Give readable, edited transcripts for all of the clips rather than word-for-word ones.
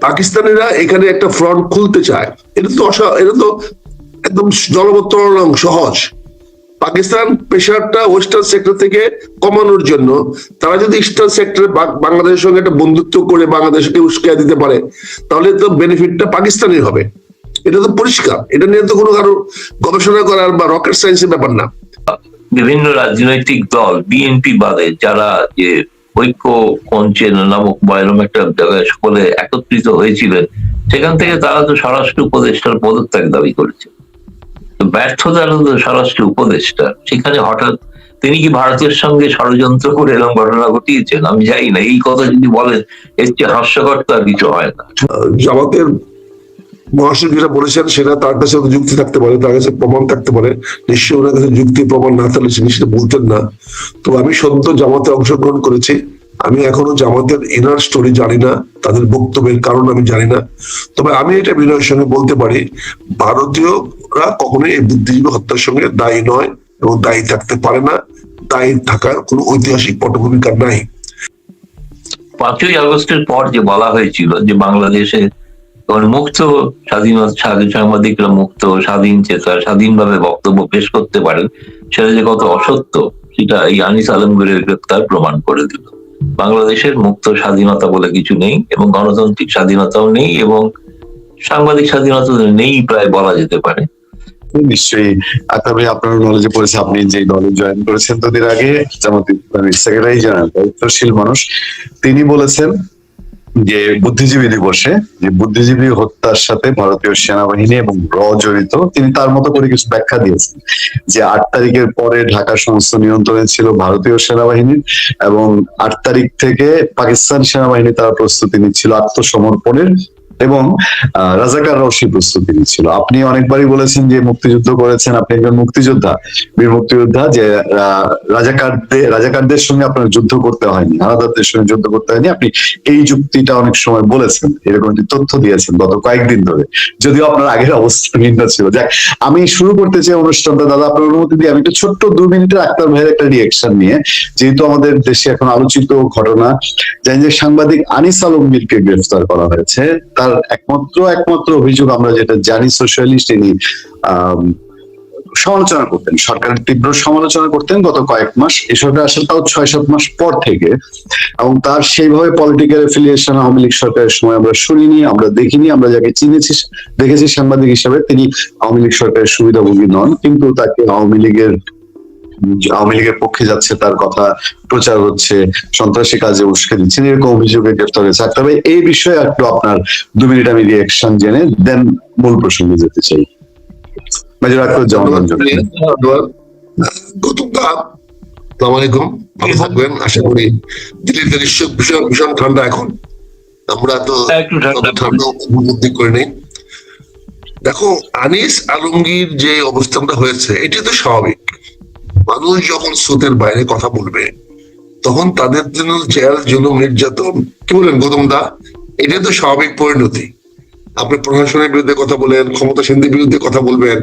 পাকিস্তানিরা এখানে একটা ফ্রন্ট খুলতে চায়, এটা তো একদম জলবদ্ধ সহজ। পাকিস্তান প্রেশারটা ওয়েস্টার্ন সেক্টর থেকে কমানোর জন্য তারা যদি ইস্টার্ন সেক্টরে বাংলাদেশের সঙ্গে একটা বন্ধুত্ব করে বাংলাদেশকে উস্কাইয়া দিতে পারে, তাহলে তো বেনিফিটটা পাকিস্তানের হবে। এটা তো পরিষ্কার, এটা নিয়ে তো কোনো কারো গবেষণা করার বা রকেট সায়েন্সের ব্যাপার না। বিভিন্ন রাজনৈতিক দল বিএনপি বাদে যারা যে ঐক্য মঞ্চের নামক বয়রম একটা জায়গায় সকলে একত্রিত হয়েছিলেন, সেখান থেকে তারা তো স্বরাষ্ট্র উপদেষ্টার পদত্যাগ দাবি করেছে। ব্যর্থতা হলো স্বরাষ্ট্র উপদেষ্টা, সেখানে হঠাৎ তিনি কি ভারতের সঙ্গে ষড়যন্ত্র করে এরকম ঘটনা ঘটিয়েছেন আমি জানি না। এই কথা যদি বলেন এর চেয়ে হাস্যকর তো আর কিছু হয় না। জামাতের মহাসচিব যেটা বলেছেন সেটা তার কাছে যুক্তি থাকতে পারে, তার কাছে প্রমাণ থাকতে পারে, নিশ্চয়ই ওনার কাছে যুক্তি প্রমাণ না থাকলে তিনি সেটা বলতেন না। তো আমি সদ্য জামাতে অংশগ্রহণ করেছি, আমি এখনো জামাতের ইনার স্টোরি জানি না, তাদের বক্তব্যের কারণ আমি জানি না। তবে আমি এটা বিনয়ের সঙ্গে বলতে পারি, ভারতীয়রা কখনোই এই বুদ্ধিজীবী হত্যার সঙ্গে দায়ী নয় এবং দায়ী থাকতে পারে না, দায়ী থাকার কোনো ঐতিহাসিক পটভূমিকা নাই। 5ই আগস্টের পর যে বলা হয়েছিল যে বাংলাদেশে মুক্ত সাংবাদিকরা মুক্ত স্বাধীন চেতা স্বাধীনভাবে বক্তব্য পেশ করতে পারেন, সেটা যে কত অসত্য সেটা এই আনিস আলমগীরের গ্রেপ্তার প্রমাণ করে দিল। বাংলাদেশের মুক্ত স্বাধীনতা বলে কিছু নেই এবং গণতান্ত্রিক স্বাধীনতাও নেই এবং সাংবাদিক স্বাধীনতা নেই প্রায় বলা যেতে পারে। নিশ্চয়ই তবে আপনার নলেজে পড়েছে, আপনি যে দলে জয়েন করেছেন দুদিন আগে, জামাত ইসলামীর সেক্রেটারি জেনারেল, দায়িত্বশীল মানুষ, তিনি বলেছেন যে বুদ্ধিজীবী দিবসে যে বুদ্ধিজীবী হত্যার সাথে ভারতীয় সেনাবাহিনী এবং জড়িত। তিনি তার মতো করে কিছু ব্যাখ্যা দিয়েছেন যে 8 তারিখের পরে ঢাকা সমস্ত নিয়ন্ত্রণে ছিল ভারতীয় সেনাবাহিনীর এবং 8 তারিখ থেকে পাকিস্তান সেনাবাহিনী তারা প্রস্তুতি নিচ্ছিল আত্মসমর্পণের এবং রাজাকাররাও সেই প্রস্তুতি নিচ্ছিল। আপনি অনেকবারই বলেছেন যে মুক্তিযুদ্ধ করেছেন, আপনি একজন মুক্তিযোদ্ধা, বীর মুক্তিযোদ্ধা, যে রাজাকারদের সঙ্গে আপনার যুদ্ধ করতে হয়নি, হানাদারদের সঙ্গে যুদ্ধ করতে হয়নি। আপনি এই যুক্তিটা অনেক সময় বলেছেন, এরকম একটি তথ্য দিয়েছেন গত কয়েকদিন ধরে, যদিও আপনার আগের অবস্থা ভিন্ন ছিল। যাক, আমি শুরু করতে চাই অনুষ্ঠানটা, দাদা আপনার অনুমতি দিয়ে আমি একটু ছোট্ট 2 মিনিটের আক্তার ভাইয়ের একটা রিয়েকশন নিয়ে, যেহেতু আমাদের দেশে এখন আলোচিত ঘটনা, জানি যে সাংবাদিক আনিস আলমগীরকে গ্রেফতার করা হয়েছে। তার একমাত্র অভিযোগ আমরা যেটা জানি, সোশ্যালিস্ট, তিনি সমালোচনা করতেন, সরকারের তীব্র সমালোচনা করতেন গত কয়েক মাস, এই সরকার আসলে তাও 6-7 মাস পর থেকে, এবং তার সেইভাবে পলিটিক্যাল এফিলিয়েশন আওয়ামী লীগ সরকারের সময় আমরা শুনিনি, আমরা দেখিনি। আমরা যাকে চিনেছি দেখেছি সাংবাদিক হিসাবে, তিনি আওয়ামী লীগ সরকারের সুবিধাভোগী নন, কিন্তু তাকে আওয়ামী লীগের পক্ষে যাচ্ছে, তার কথা প্রচার হচ্ছে, সন্ত্রাসী কাজে উস্কে দিচ্ছেন, এরকম অভিযোগে গ্রেফতার হয়েছে। তবে এই বিষয়ে একটু আপনার 2 মিনিট আমি রিয়াকশন জেনে দেন মূল প্রসঙ্গে যেতে চাই। ভালো থাকবেন, আশা করি। দিল্লিতে ভীষণ ঠান্ডা এখন, আমরা তো ঠান্ডা উপলব্ধি করে নেই। দেখো, আনিস আলমগীর যে অবস্থানটা হয়েছে এটি তো স্বাভাবিক। মানুষ যখন স্রোতের বাইরে কথা বলবে তখন তাদের জন্য জেল, জুলুম, নির্যাতন, কি বলেন গৌতম দা, এটা তো স্বাভাবিক পরিণতি। আপনি প্রশাসনের বিরুদ্ধে কথা বলেন, ক্ষমতাসীনদের বিরুদ্ধে কথা বলবেন,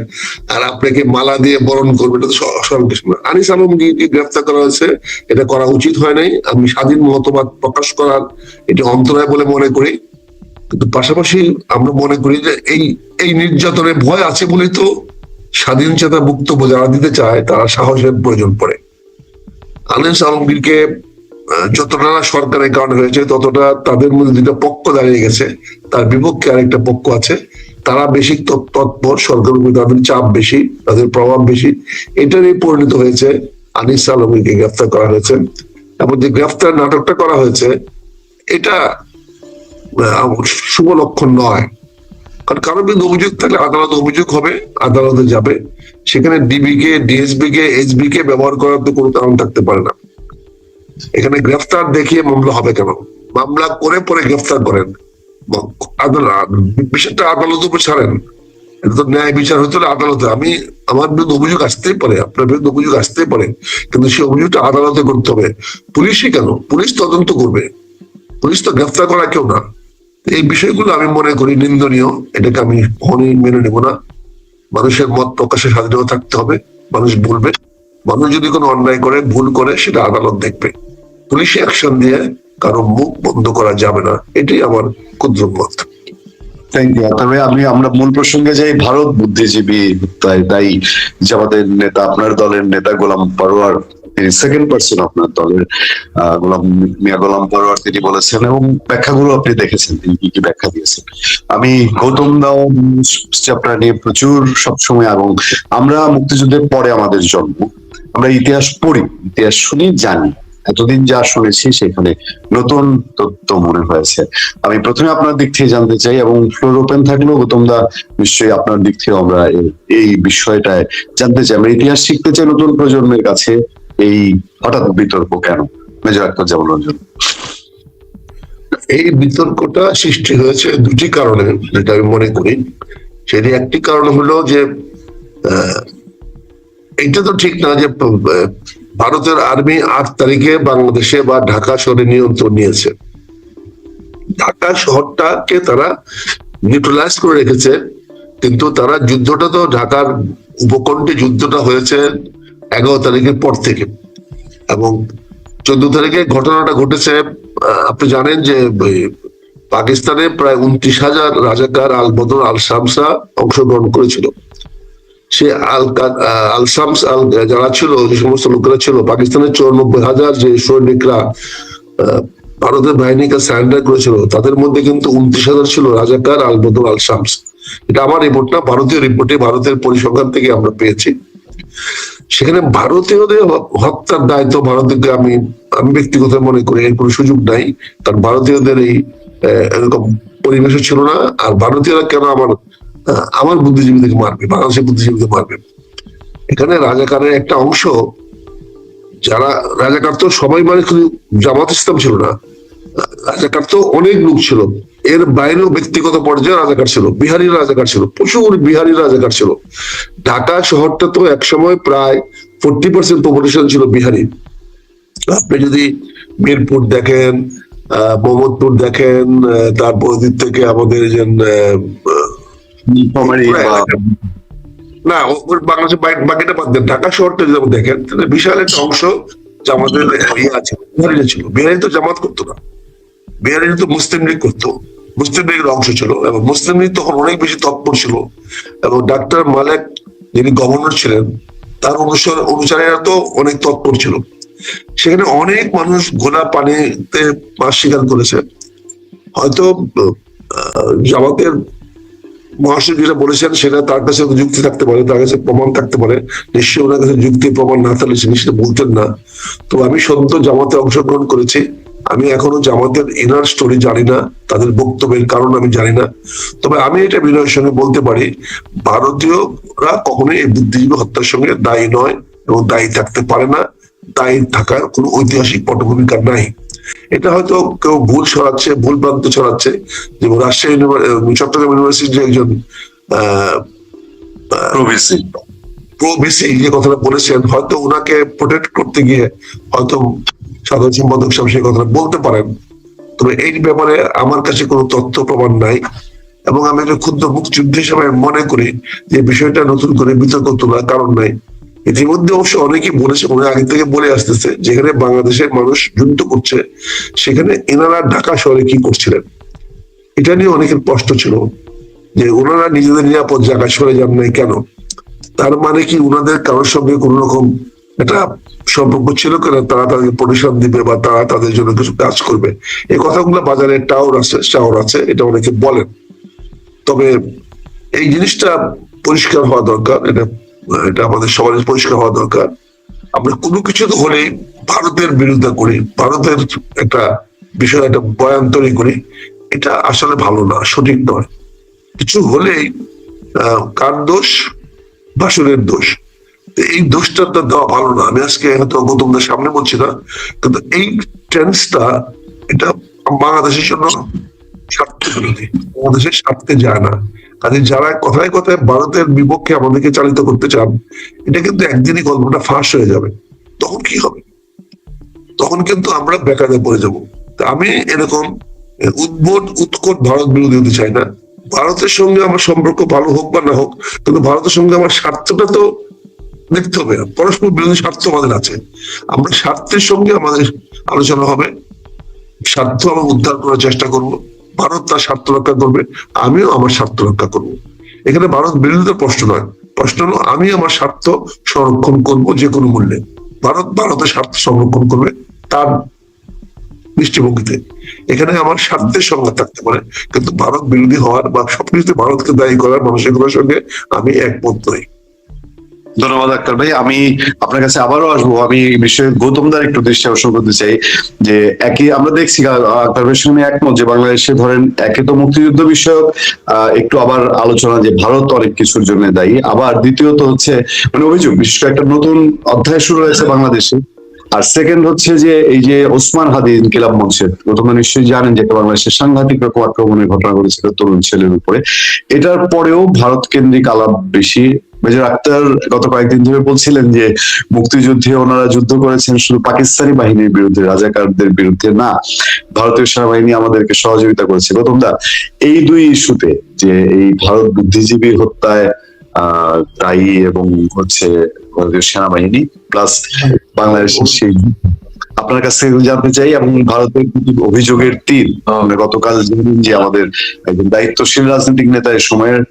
আর আপনাকে মালা দিয়ে বরণ করবে, এটা তো স্বাভাবিক। আনিস আলমগীরকে গ্রেফতার করা হয়েছে, এটা করা উচিত হয় নাই। আমি স্বাধীন মতবাদ প্রকাশ করার এটি অন্তরায় বলে মনে করি, কিন্তু পাশাপাশি আমরা মনে করি যে এই নির্যাতনের ভয় আছে বলেই তো স্বাধীন চেতা বক্তব্য যারা দিতে চায় তারা সাহসের প্রয়োজন পড়ে। আনিস আলমগীরকে যতটা সরকারের কারণে হয়েছে ততটা তাদের মধ্যে 2টা পক্ষ দাঁড়িয়ে গেছে, তার বিপক্ষে আরেকটা পক্ষ আছে, তারা বেশি তৎপর, সরকারের উপর তাদের চাপ বেশি, তাদের প্রভাব বেশি। এটারই পরিণত হয়েছে আনিস আলমগীরকে গ্রেফতার করা হয়েছে। এবং যে গ্রেফতার নাটকটা করা হয়েছে এটা শুভ লক্ষণ নয়, কারণ কারোর বিরুদ্ধে অভিযোগ থাকলে আদালত অভিযোগ হবে, আদালতে যাবে, সেখানে ডিবি কে, ডিএসবি কে, এসবি কে ব্যবহার করার তো কোনো কারণ থাকতে পারে না। এখানে গ্রেফতার দেখিয়ে মামলা হবে কেন? মামলা করে পরে গ্রেফতার করেন, বিষয়টা আদালতের উপর ছাড়েন। এটা তো ন্যায় বিচার হতে হলে আদালতে, আমার বিরুদ্ধে অভিযোগ আসতেই পারে, আপনার বিরুদ্ধে অভিযোগ আসতেই পারে, কিন্তু সেই অভিযোগটা আদালতে করতে হবে। পুলিশই কেন? পুলিশ তদন্ত করবে, পুলিশ তো গ্রেফতার করা কেউ না। এই বিষয়গুলো আমি মনে করি নিন্দনীয়, এটাকে আমি কখনোই মেনে নেব না। মানুষের মত প্রকাশের স্বাধীনতা থাকতে হবে, মানুষ বলবে, মানুষ যদি কোনো অন্যায় করে, ভুল করে, সেটা আদালত দেখবে। পুলিশ অ্যাকশন দিয়ে কারো মুখ বন্ধ করা যাবে না, এটাই আমার ক্ষুদ্র মত। Thank you. তবে আমরা মূল প্রসঙ্গে যাই। ভারত বুদ্ধিজীবী হত্যায় দায়ী জামাতের নেতা, আপনার দলের নেতা গোলাম পরোয়ার, তিনি সেকেন্ড পার্সন আপনার দলের, মিয়া গোলাম পরোয়ার, তিনি বলেছেন, এবং ব্যাখ্যাগুলো আপনি দেখেছেন তিনি কি কি ব্যাখ্যা দিয়েছেন। আমি গৌতম দাও চ্যাপ্টার নিয়ে প্রচুর সবসময়, এবং আমরা মুক্তিযুদ্ধের পরে আমাদের জন্ম, আমরা ইতিহাস পড়ি, ইতিহাস শুনি, জানি, এতদিন যা শুনেছি সেখানে নতুন তথ্য মনে হয়েছে। আমি প্রথমে আপনার দিক থেকে জানতে চাই, এবং ফ্লোর ওপেন থাকলেও গৌতম দা নিশ্চয়ই আপনার দিক থেকে আমরা এই বিষয়টায় জানতে চাই। আমরা ইতিহাস শিখতে চাই নতুন প্রজন্মের কাছে, এই হঠাৎ বিতর্ক কেন? মেজর আখতারুজ্জামান রঞ্জন। এই বিতর্কটা সৃষ্টি হয়েছে দুটি কারণে, যেটা আমি মনে করি। সেটি একটি কারণ হলো যে এটা তো ঠিক না যে ভারতের আর্মি 8 তারিখে বাংলাদেশে বা ঢাকা শহরে নিয়ন্ত্রণ নিয়েছে। ঢাকা শহরটাকে তারা নিউট্রালাইজ করে রেখেছে, কিন্তু তারা যুদ্ধটা তো ঢাকার উপকণ্ঠে যুদ্ধটা হয়েছে 11 তারিখের পর থেকে, এবং 14 তারিখে ঘটনাটা ঘটেছে। আপনি জানেন যে পাকিস্তানে প্রায় 29,000 রাজাকার আল বদর আল শামসা অংশগ্রহণ করেছিল। সে আল শামস যারা ছিল, যে সমস্ত লোকেরা ছিল, পাকিস্তানের 94,000 যে সৈনিকরা ভারতের বাহিনীকে সারেন্ডার করেছিল, তাদের মধ্যে কিন্তু 29,000 ছিল রাজাকার আল বদর আল শামস। এটা আমার রিপোর্ট না, ভারতীয় রিপোর্টে, ভারতের পরিসংখ্যান থেকে আমরা পেয়েছি। সেখানে ভারতীয়দের হত্যার দায়িত্ব ভারতকে আমি ব্যক্তিগত মনে করি এর কোনো সুযোগ নাই, কারণ ভারতীয়দের এই এরকম পরিবেশও ছিল না। আর ভারতীয়রা কেন আমার বুদ্ধিজীবীদেরকে মারবে, বাংলাদেশের বুদ্ধিজীবীদের মারবে? এখানে রাজাকারের একটা অংশ, যারা রাজাকার তো সবাই মানে শুধু জামাত ইসলাম ছিল না, রাজাকার তো অনেক লোক ছিল, এর বাইরেও ব্যক্তিগত পর্যায়ে রাজাকার ছিল, বিহারি রাজাকার ছিল, প্রচুর বিহারি রাজাকার ছিল। ঢাকা শহরটা তো একসময় প্রায় 40% পপুলেশন ছিল বিহারি। আপনি যদি মিরপুর দেখেন, মোহাম্মদপুর দেখেন, তারপর দিক থেকে আমাদের যে না বাংলাদেশের বাকিটা বাদ দেন, ঢাকা শহরটা যদি আপনি দেখেন, বিশাল একটা অংশ জামাতের ইয়ে আছে, বিহারিরা ছিল। বিহারি তো জামাত করতো না, বিহারিরা তো মুসলিম লীগ করতো, মুসলিম লীগের অংশ ছিল, এবং মুসলিম লীগ তখন অনেক বেশি তৎপর ছিল। এবং ডাক্তার মালেক যিনি গভর্নর ছিলেন, তার অনুসারীরা তো অনেক তৎপর ছিল। সেখানে অনেক মানুষ ঘোলা পানিতে মাছ শিকার করেছে। হয়তো জামাতের মহাসচিব যেটা বলেছেন সেটা তার কাছে যুক্তি থাকতে পারে, তার কাছে প্রমাণ থাকতে পারে, নিশ্চয়ই ওনার কাছে যুক্তি প্রমাণ না থাকলে সে নিশ্চয়ই বলতেন না। তো আমি সদ্য জামাতে অংশগ্রহণ করেছি, আমি এখনো জামাতের ইনার স্টোরি জানি না, তাদের বক্তব্যের কারণ আমি জানি না। তবে আমি এটা বিনয়ের সঙ্গে বলতে পারি, ভারতীয়রা কখনোই এই বুদ্ধিজীবী হত্যার সঙ্গে দায়ী নয় এবং দায়ী থাকতে পারে না, দায়ী থাকার কোনো ঐতিহাসিক পটভূমিকা নাই। এটা হয়তো কেউ ভুল ছড়াচ্ছে, ভুল প্রান্ত ছড়াচ্ছে। যেমন রাজশাহী চট্টগ্রাম ইউনিভার্সিটির একজন প্রো-বিসি যে কথাটা বলেছেন, হয়তো ওনাকে প্রোটেক্ট করতে গিয়ে হয়তো সাধারণ সম্পাদক সাহেব সেই কথাটা বলতে পারেন। তবে এই ব্যাপারে আমার কাছে কোনো তথ্য প্রমাণ নাই, এবং আমি একটা ক্ষুদ্র মুক্তিযুদ্ধ হিসেবে মনে করি যে বিষয়টা নতুন করে বিতর্ক তোলার কারণ নাই। ইতিমধ্যে অবশ্য অনেকেই বলেছে, অনেক আগে থেকে বলে আসতেছে, যেখানে বাংলাদেশের মানুষ যুদ্ধ করছে সেখানে এনারা ঢাকা শহরে কি করছিলেন, এটা নিয়ে অনেকের প্রশ্ন ছিল যে ওনারা নিজেদের নিরাপদ জায়গায় সরে যান নাই কেন। তার মানে কি ওনাদের কারোর সঙ্গে কোন রকম একটা সম্পর্ক ছিল কেন, তারা তাদের প্রতিষ্ঠান দিবে বা তারা তাদের জন্য কিছু কাজ করবে? এই কথাগুলো বাজারে টাওয়ার আছে, এটা অনেকে বলেন। তবে এই জিনিসটা পরিষ্কার হওয়া দরকার, এটা আমাদের সবারই পরিষ্কার হওয়া দরকার। আমরা কোনো কিছু তো হলেই ভারতের বিরোধিতা করি, ভারতের একটা বিষয় একটা বয়ান তৈরি করি, এটা আসলে ভালো না, সঠিক নয়। কিছু হলেই কার দোষ? বাসুরের দোষ। এই দোষটা তো দেওয়া ভালো না। আমি আজকে হয়তো গৌতমদের সামনে বলছি না, কিন্তু এই টেন্সটা এটা বাংলাদেশের জন্য স্বার্থ বিরোধী, বাংলাদেশের স্বার্থে যায় না। কাজে যারা কথায় কথায় ভারতের বিপক্ষে আমাদেরকে চালিত করতে চান, এটা কিন্তু একদিনই গল্পটা ফাঁস হয়ে যাবে। তখন কি হবে? তখন কিন্তু আমরা বেকারে পড়ে যাব। আমি এরকম উদ্ভট উৎকট ভারত বিরোধী হতে চাই না। ভারতের সঙ্গে আমার সম্পর্ক ভালো হোক বা না হোক, কিন্তু ভারতের সঙ্গে আমার স্বার্থটা তো দেখতে হবে। পরস্পর বিরোধী স্বার্থ আমাদের আছে, আমরা স্বার্থের সঙ্গে আমাদের আলোচনা হবে, স্বার্থ আমি উদ্ধার করার চেষ্টা করব, ভারত তার স্বার্থ রক্ষা করবে, আমিও আমার স্বার্থ রক্ষা করব। এখানে ভারত বিরোধিতার প্রশ্ন নয়, প্রশ্ন হলো আমি আমার স্বার্থ সংরক্ষণ করব যে কোনো মূল্যে, ভারত ভারতের স্বার্থ সংরক্ষণ করবে তার দৃষ্টিভঙ্গিতে। এখানে আমার স্বার্থের সংজ্ঞা থাকতে পারে, কিন্তু ভারত বিরোধী হওয়ার বা সবকিছুতে ভারতকে দায়ী করার মানসিকতার সঙ্গে আমি একমত নই। ধন্যবাদ আক্তার ভাই। আমি আপনার কাছে আবারও আসবো। আমি এই বিষয়ে গৌতমদার একটু দৃষ্টি আকর্ষণ করতে চাই যে একই আমরা দেখছি আক্তার ভাইয়ের সঙ্গে একমত যে বাংলাদেশে ধরেন একে তো মুক্তিযুদ্ধ বিষয়ক একটু আবার আলোচনা যে ভারত অনেক কিছুর জন্য দায়ী, আবার দ্বিতীয়ত হচ্ছে মানে অভিযোগ বিশেষ করে একটা নতুন অধ্যায় শুরু হয়েছে বাংলাদেশে। আর সেকেন্ড হচ্ছে যে এই যে ওসমান হাদি ইনকিলাব মঞ্চের, প্রথমে নিশ্চয়ই জানেন যে বাংলাদেশের সাংঘাতিক রকম আক্রমণের ঘটনা ঘটেছিল তরুণ ছেলের উপরে। এটার পরেও ভারত কেন্দ্রিক আলাপ বেশি। মেজর আক্তার গত কয়েকদিন ধরে বলছিলেন যে মুক্তিযুদ্ধে ওনারা যুদ্ধ করেছেন শুধু পাকিস্তানি বাহিনীর বিরুদ্ধে, রাজাকারদের বিরুদ্ধে না, ভারতীয় সেনাবাহিনী আমাদেরকে সহযোগিতা করেছে। গৌতমদা, এই দুই ইস্যুতে যে এই ভারত বুদ্ধিজীবী হত্যায় দায়ী এবং হচ্ছে ভারতীয় সেনাবাহিনী প্লাস বাংলাদেশের সেই, আপনার কাছ থেকে জানতে চাই। এবং ভারতের অভিযোগের তীর আমরা গতকাল জানেন যে আমাদের একজন দায়িত্বশীল রাজনৈতিক নেতা এই সময়ের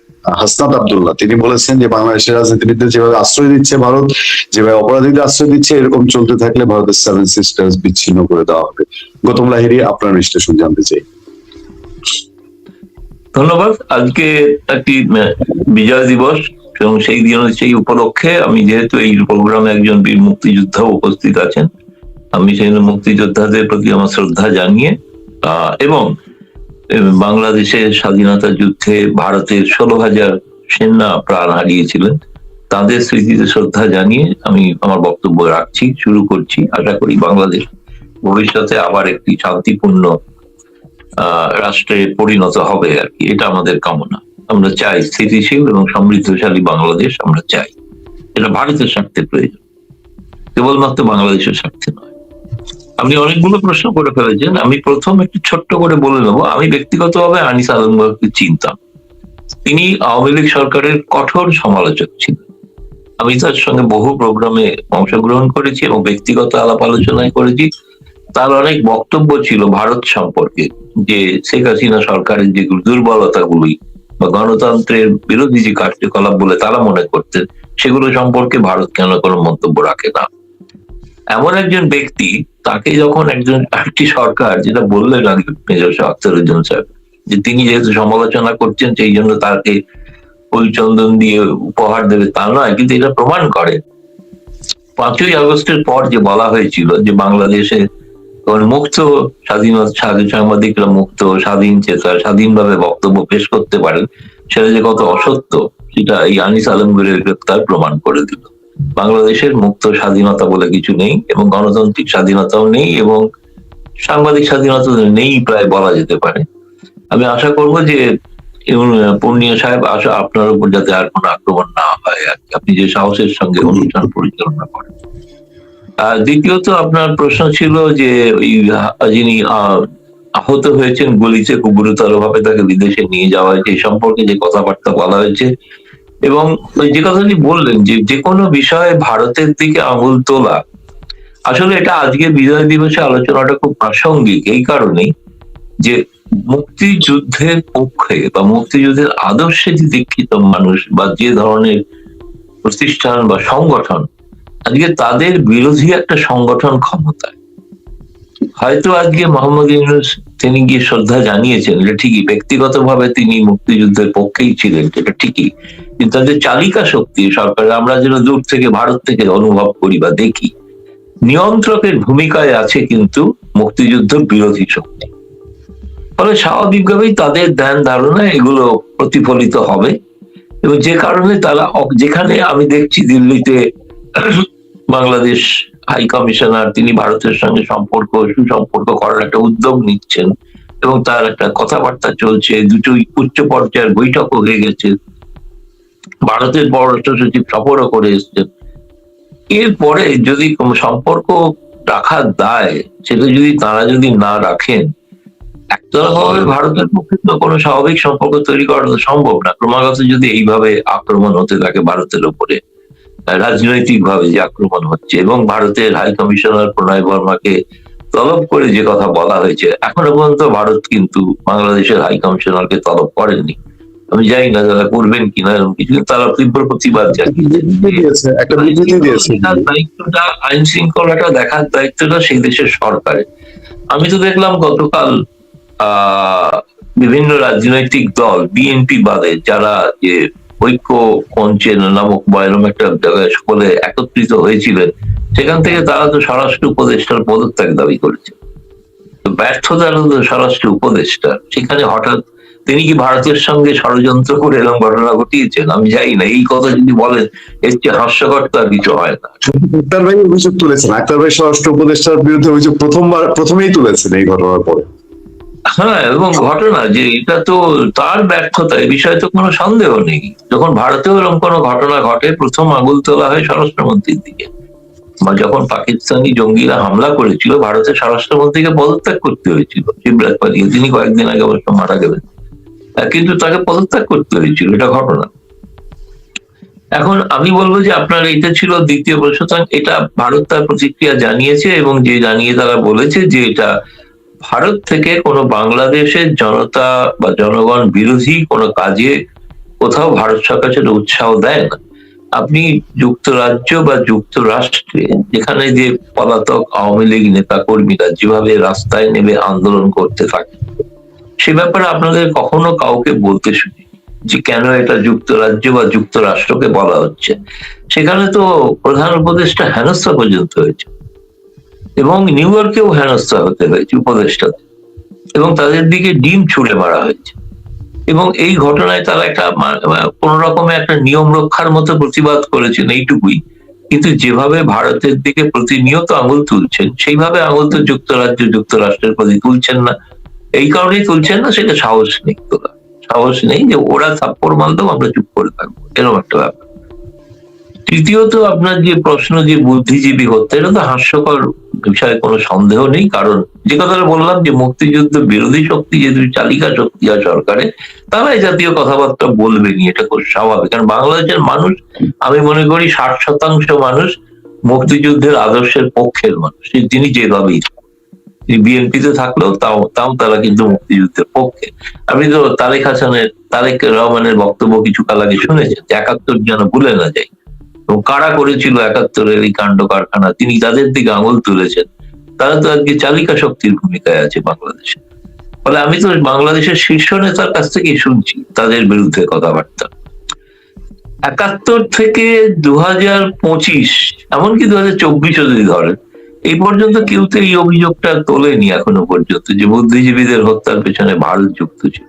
হাসনাত আব্দুল্লাহ, তিনি বলেছেন যে বাংলাদেশের রাজনীতিবিদদের যেভাবে আশ্রয় দিচ্ছে ভারত, যেভাবে অপরাধীদের আশ্রয় দিচ্ছে, এরকম চলতে থাকলে ভারতের সেভেন সিস্টার্স বিচ্ছিন্ন করে দেওয়া হবে। গৌতম লাহিড়ী, আপনার বিশ্লেষণ জানতে চাই। ধন্যবাদ। আজকে একটি বিজয় দিবস এবং সেই দিন সেই উপলক্ষে আমি যেহেতু এই প্রোগ্রামে একজন বীর মুক্তিযোদ্ধা উপস্থিত আছেন, আমি সেই মুক্তিযোদ্ধাদের প্রতি আমার শ্রদ্ধা জানিয়ে এবং বাংলাদেশের স্বাধীনতা যুদ্ধে ভারতের 16,000 সেনা প্রাণ হারিয়েছিলেন, তাদের স্মৃতিতে শ্রদ্ধা জানিয়ে আমি আমার বক্তব্য রাখছি, শুরু করছি। আশা করি বাংলাদেশ ভবিষ্যতে আবার একটি শান্তিপূর্ণ রাষ্ট্রে পরিণত হবে আর কি, এটা আমাদের কামনা। আমরা চাই স্থিতিশীল এবং সমৃদ্ধশালী বাংলাদেশ, আমরা চাই। এটা ভারতের স্বার্থে প্রয়োজন, কেবলমাত্র বাংলাদেশের স্বার্থে নয়। আপনি অনেকগুলো প্রশ্ন করে ফেলেছেন। আমি প্রথম একটু ছোট্ট করে বলে নেবো, আমি ব্যক্তিগতভাবে আনিস আলমকে চিনতাম। তিনি আওয়ামী লীগ সরকারের কঠোর সমালোচক ছিলেন। আমি তার সঙ্গে বহু প্রোগ্রামে অংশগ্রহণ করেছি এবং ব্যক্তিগত আলাপ আলোচনায় করেছি। তার অনেক বক্তব্য ছিল ভারত সম্পর্কে, যে শেখ হাসিনা সরকারের যে দুর্বলতাগুলি বা গণতন্ত্রের বিরোধী যে কার্যকলাপ বলে তারা মনে করতেন, সেগুলো সম্পর্কে ভারত কেন কোনো মন্তব্য রাখে না। এমন একজন ব্যক্তি, তাকে যখন একটি সরকার, যেটা বললেন আগে মেজর আখতারুজ্জামান সাহেব, যে তিনি যেহেতু সমালোচনা করছেন সেই জন্য তাকে ফুলচন্দন দিয়ে উপহার দেবে তা নয়, কিন্তু এটা প্রমাণ করে 5ই আগস্টের পর যে বলা হয়েছিল যে বাংলাদেশে মুক্ত সাংবাদিকরা মুক্ত, স্বাধীন চেতা, স্বাধীনভাবে বক্তব্য পেশ করতে পারেন, সেটা যে কত অসত্য, সেটা এই আনিস আলমগীরের গ্রেপ্তার প্রমাণ করে দিল। বাংলাদেশের মুক্ত স্বাধীনতা বলে কিছু নেই এবং গণতান্ত্রিক স্বাধীনতাও নেই এবং সাংবাদিক স্বাধীনতা নেই প্রায় বলা যেতে পারে। আমি আশা করব যে পূর্ণিয়া সাহেব, আশা আপনার উপর যাতে আর কোনো আক্রমণ না হয়, আপনি যে সাহসের সঙ্গে অনুষ্ঠান পরিচালনা করেন। আর দ্বিতীয়ত আপনার প্রশ্ন ছিল যে যিনি আহত হয়েছেন গুলিতে, খুব গুরুতর ভাবে তাকে বিদেশে নিয়ে যাওয়া হয়েছে, এই সম্পর্কে যে কথাবার্তা বলা হয়েছে এবং যে কথাটি বললেন যে কোনো বিষয়ে ভারতের দিকে আঙুল তোলা, আসলে এটা আজকে বিজয় দিবসে আলোচনাটা খুব প্রাসঙ্গিক এই কারণেই যে মুক্তিযুদ্ধের পক্ষে বা মুক্তিযুদ্ধের আদর্শে যে দীক্ষিত মানুষ বা যে ধরনের প্রতিষ্ঠান বা সংগঠন, আজকে তাদের বিরোধী একটা সংগঠন ক্ষমতায়। হয়তো আজকে মোহাম্মদ ইউনূস তিনি গিয়ে শ্রদ্ধা জানিয়েছেন, এটা ঠিকই, ব্যক্তিগতভাবে তিনি মুক্তিযুদ্ধের পক্ষেই ছিলেন, এটা ঠিকই, কিন্তু তাদের চালিকা শক্তি সরকার আমরা যেন দূর থেকে ভারত থেকে অনুভব করি বা দেখি, নিয়ন্ত্রকের ভূমিকায় আছে কিন্তু মুক্তিযুদ্ধ বিরোধী শক্তি। ফলে স্বাভাবিকভাবেই তাদের ধ্যান ধারণা এগুলো প্রতিফলিত হবে এবং যে কারণে তারা, যেখানে আমি দেখছি দিল্লিতে বাংলাদেশ হাই কমিশনার তিনি ভারতের সঙ্গে সুসম্পর্ক করার একটা উদ্যোগ নিচ্ছেন এবং তার একটা কথাবার্তা চলছে, দুটো উচ্চ পর্যায়ের বৈঠকও হয়ে গেছে, ভারতের পররাষ্ট্র সচিব সফরও করে এসছেন। এরপরে যদি কোনো সম্পর্ক রাখার দায় সেটা যদি তারা যদি না রাখেন, একতরফাভাবে ভারতের পক্ষে তো কোনো স্বাভাবিক সম্পর্ক তৈরি করা তো সম্ভব না। ক্রমাগত যদি এইভাবে আক্রমণ হতে থাকে ভারতের উপরে, রাজনৈতিক ভাবে যে আক্রমণ হচ্ছে এবং ভারতের হাই কমিশনার প্রণয় বর্মাকে তলব করে যে কথা বলা হয়েছে, এখনো পর্যন্ত ভারত কিন্তু বাংলাদেশের হাই কমিশনারকে তলব করেননি। আমি জানি না তারা করবেন কিনা, এরকম কিছু, তারা তীব্র প্রতিবাদ দিয়েছে, একটা বিবৃতি দিয়েছে। দায়িত্বটা, আইন শৃঙ্খলাটা দেখার দায়িত্বটা সেই দেশের সরকারের। আমি তো দেখলাম গতকাল বিভিন্ন রাজনৈতিক দল, বিএনপি বাদে, যারা যে ঐক্য মঞ্চে নামক বয়রম একটা জায়গায় সকলে একত্রিত হয়েছিলেন, সেখান থেকে তারা তো স্বরাষ্ট্র উপদেষ্টার পদত্যাগ দাবি করেছে। ব্যর্থতার স্বরাষ্ট্র উপদেষ্টা, সেখানে হঠাৎ তিনি কি ভারতের সঙ্গে ষড়যন্ত্র করে এরকম ঘটনা ঘটিয়েছেন? আমি জানি না। এই কথা যদি বলেন, এর চেয়ে হাস্যকর তো আর কিছু হয় না। আক্তার ভাই অভিযোগ তুলেছেন, আক্তার ভাই স্বরাষ্ট্র উপদেষ্টার বিরুদ্ধে অভিযোগ প্রথমেই তুলেছেন এই ঘটনার পরে। হ্যাঁ, এবং ঘটনা যে এটা তো তার ব্যর্থতা, এই বিষয়ে তো কোনো সন্দেহ নেই। যখন ভারতেও এরকম কোনো ঘটনা ঘটে, প্রথম আঙুল তোলা হয় স্বরাষ্ট্রমন্ত্রীর দিকে। বা যখন পাকিস্তানি জঙ্গিরা হামলা করেছিল, ভারতের স্বরাষ্ট্রমন্ত্রীকে পদত্যাগ করতে হয়েছিল শিবরাজ পালিয়ে। তিনি কয়েকদিন আগে অবশ্য মারা গেলেন, কিন্তু তাকে পদত্যাগ করতে হয়েছিল, এটা ঘটনা। এখন আমি বলবো যে আপনার এটা ছিল দ্বিতীয় প্রশ্ন। এটা ভারত তার প্রতিক্রিয়া জানিয়েছে, এবং যে জানিয়ে তারা বলেছে যে এটা ভারত থেকে কোনো বাংলাদেশের জনতা বা জনগণ বিরোধী কোনো কাজে কোথাও ভারত সরকার সেটা উৎসাহ দেয় না। আপনি যুক্তরাজ্য বা যুক্তরাষ্ট্রে যেখানে যে পলাতক আওয়ামী লীগ নেতা কর্মীরা যেভাবে রাস্তায় নেমে আন্দোলন করতে থাকে, সে ব্যাপারে আপনাদের কখনো কাউকে বলতে শুনি যে কেন এটা যুক্তরাজ্য বা যুক্তরাষ্ট্রকে বলা হচ্ছে? সেখানে তো প্রধান উপদেষ্টা হেনস্থা পর্যন্ত হয়েছে, এবং নিউ ইয়র্কেও হেনস্থা হতে হয়েছে উপদেষ্টাদের, এবং তাদের দিকে ডিম ছুড়ে মারা হয়েছে। এবং এই ঘটনায় তারা একটা কোন রকমের একটা নিয়ম রক্ষার মতো প্রতিবাদ করেছেন, এইটুকুই। কিন্তু যেভাবে ভারতের দিকে প্রতিনিয়ত আঙুল তুলছেন, সেইভাবে আঙুল তো যুক্তরাজ্য যুক্তরাষ্ট্রের প্রতি তুলছেন না। এই কারণেই তুলছেন না, সেটা সাহস নেই, তোলা সাহস নেই যে ওরা থাপ্পড় মারলেও আমরা চুপ করে থাকবো, এরকম একটা ব্যাপার। তৃতীয়ত আপনার যে প্রশ্ন, যে বুদ্ধিজীবী হত্যা, এটা তো হাস্যকর বিষয়ে কোনো সন্দেহ নেই। কারণ যে কথাটা বললাম যে মুক্তিযুদ্ধ বিরোধী শক্তি যেহেতু চালিকা শক্তি হয় সরকারে, তারা এই জাতীয় কথাবার্তা বলবেনি, এটা খুব স্বাভাবিক। কারণ বাংলাদেশের মানুষ, আমি মনে করি 60% মানুষ মুক্তিযুদ্ধের আদর্শের পক্ষের মানুষ, তিনি যেভাবেই বিএনপিতে থাকলেও তাও তারা কিন্তু মুক্তিযুদ্ধের পক্ষে। আপনি তো তারেক রহমানের বক্তব্য কিছু কাল আগে শুনেছেন, 71 যেন ভুলে না যায়, এবং কারা করেছিল 71-এর এই কাণ্ড কারখানা, তিনি তাদের দিকে আঙুল তুলেছেন। তারা তো আজকে চালিকা শক্তির ভূমিকায় আছে বাংলাদেশে। ফলে আমি তো বাংলাদেশের শীর্ষ নেতার কাছ থেকে শুনছি তাদের বিরুদ্ধে কথাবার্তা। 71 থেকে 2025, এমনকি 2024 যদি ধরেন, এই পর্যন্ত কেউ তো এই অভিযোগটা তোলেনি এখনো পর্যন্ত যে বুদ্ধিজীবীদের হত্যার পেছনে ভারত যুক্ত ছিল।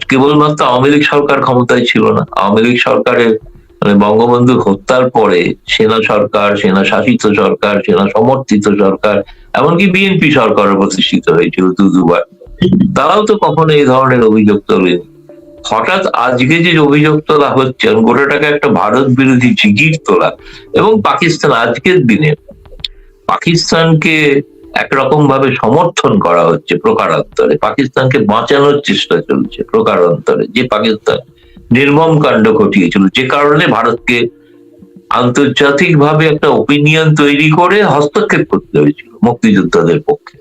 কেবলমাত্র আওয়ামী লীগ সরকার ক্ষমতায় ছিল না, আওয়ামী লীগ সরকারের মানে বঙ্গবন্ধু হত্যার পরে সেনা সরকার, সেনা শাসিত সরকার, সেনা সমর্থিত সরকার, এমনকি বিএনপি সরকারও প্রতিষ্ঠিত হয়েছিল দুবার। তারাও তো কখনো এই ধরনের অভিযোগ তোলেনি। হঠাৎ আজকে যে অভিযোগ তোলা হচ্ছে, গোটাটাকে একটা ভারত বিরোধী জিগির তোলা, এবং পাকিস্তান আজকের দিনে পাকিস্তানকে একরকম ভাবে সমর্থন করা হচ্ছে প্রকারান্তরে, পাকিস্তানকে বাঁচানোর চেষ্টা চলছে প্রকারান্তরে, যে পাকিস্তান নির্মম কাণ্ড ঘটিয়েছিল, যে কারণে ভারতকে আন্তর্জাতিক ভাবে একটা ওপিনিয়ন তৈরি করে হস্তক্ষেপ করতে হয়েছিল মুক্তিযোদ্ধাদের পক্ষে।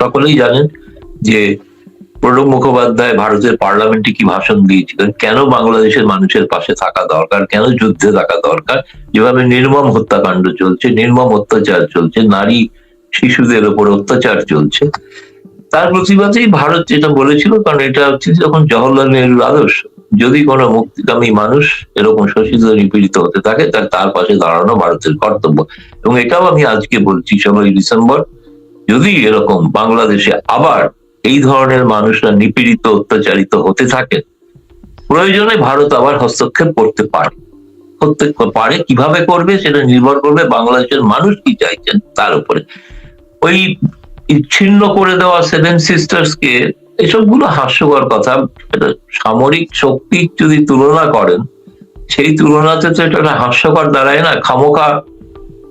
সকলেই জানেন যে প্রণব মুখোপাধ্যায় ভারতের পার্লামেন্টে কি ভাষণ দিয়েছিলেন, কেন বাংলাদেশের মানুষের পাশে থাকা দরকার, কেন যুদ্ধে থাকা দরকার, যেভাবে নির্মম হত্যাকাণ্ড চলছে, নির্মম অত্যাচার চলছে, নারী শিশুদের উপর অত্যাচার চলছে, তার প্রতিবাদেই ভারত যেটা বলেছিল। কারণ এটা হচ্ছে যখন জওহরলাল নেহরুর আদর্শ, যদি কোনো মুক্তিকামী মানুষ এরকম শোষিত নিপীড়িত হতে থাকে, তার পাশে দাঁড়ানো ভারতের কর্তব্য। এবং এটাও আমি আজকে বলছি, 16 ডিসেম্বর যদি এরকম বাংলাদেশে আবার এই ধরনের মানুষরা নিপীড়িত অত্যাচারিত হতে থাকে, প্রয়োজনে ভারত আবার হস্তক্ষেপ করতে পারে। কিভাবে করবে সেটা নির্ভর করবে বাংলাদেশের মানুষ কি চাইছেন তার উপরে। ওই ছিন্ন করে দেওয়া 7 সিস্টার্স কে, এসবগুলো হাস্যকর কথা। সামরিক শক্তির যদি তুলনা করেন, সেই তুলনাতে তো এটা হাস্যকর দাঁড়ায় না। খামোখা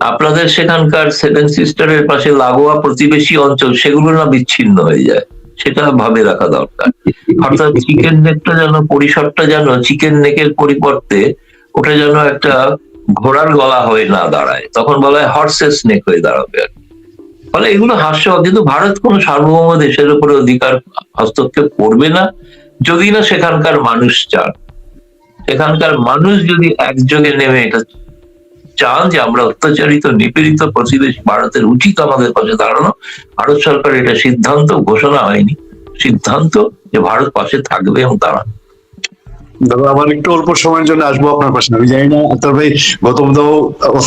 আপনাদের সেখানকার 7 সিস্টারের পাশে লাগোয়া প্রতিবেশী অঞ্চল, সেগুলো না বিচ্ছিন্ন হয়ে যায়, সেটা ভাবে রাখা দরকার। অর্থাৎ চিকেন নেকটা যেন, পরিসরটা যেন চিকেন নেকের পরিবর্তে ওটা যেন একটা ঘোড়ার গলা হয়ে না দাঁড়ায়, তখন বলা হয় হর্সেস নেক হয়ে দাঁড়াবে আর কি। ফলে এগুলো হাস্যকর, কিন্তু ভারত কোনো সার্বভৌম দেশের উপরে অধিকার হস্তক্ষেপ করবে না যদি না সেখানকার মানুষ চান। সেখানকার মানুষ যদি একযোগে নেমে এটা চান যে আমরা অত্যাচারিত নিপীড়িত প্রতিবেশী ভারতের উচিত আমাদের পাশে দাঁড়ানো, ভারত সরকার এটা সিদ্ধান্ত ঘোষণা হয়নি, সিদ্ধান্ত যে ভারত পাশে থাকবে এবং দাঁড়াবে। দাদা আমার একটু অল্প সময়ের জন্য আসবো আপনার পাশে, আমি জানি না তবে গৌতম দাও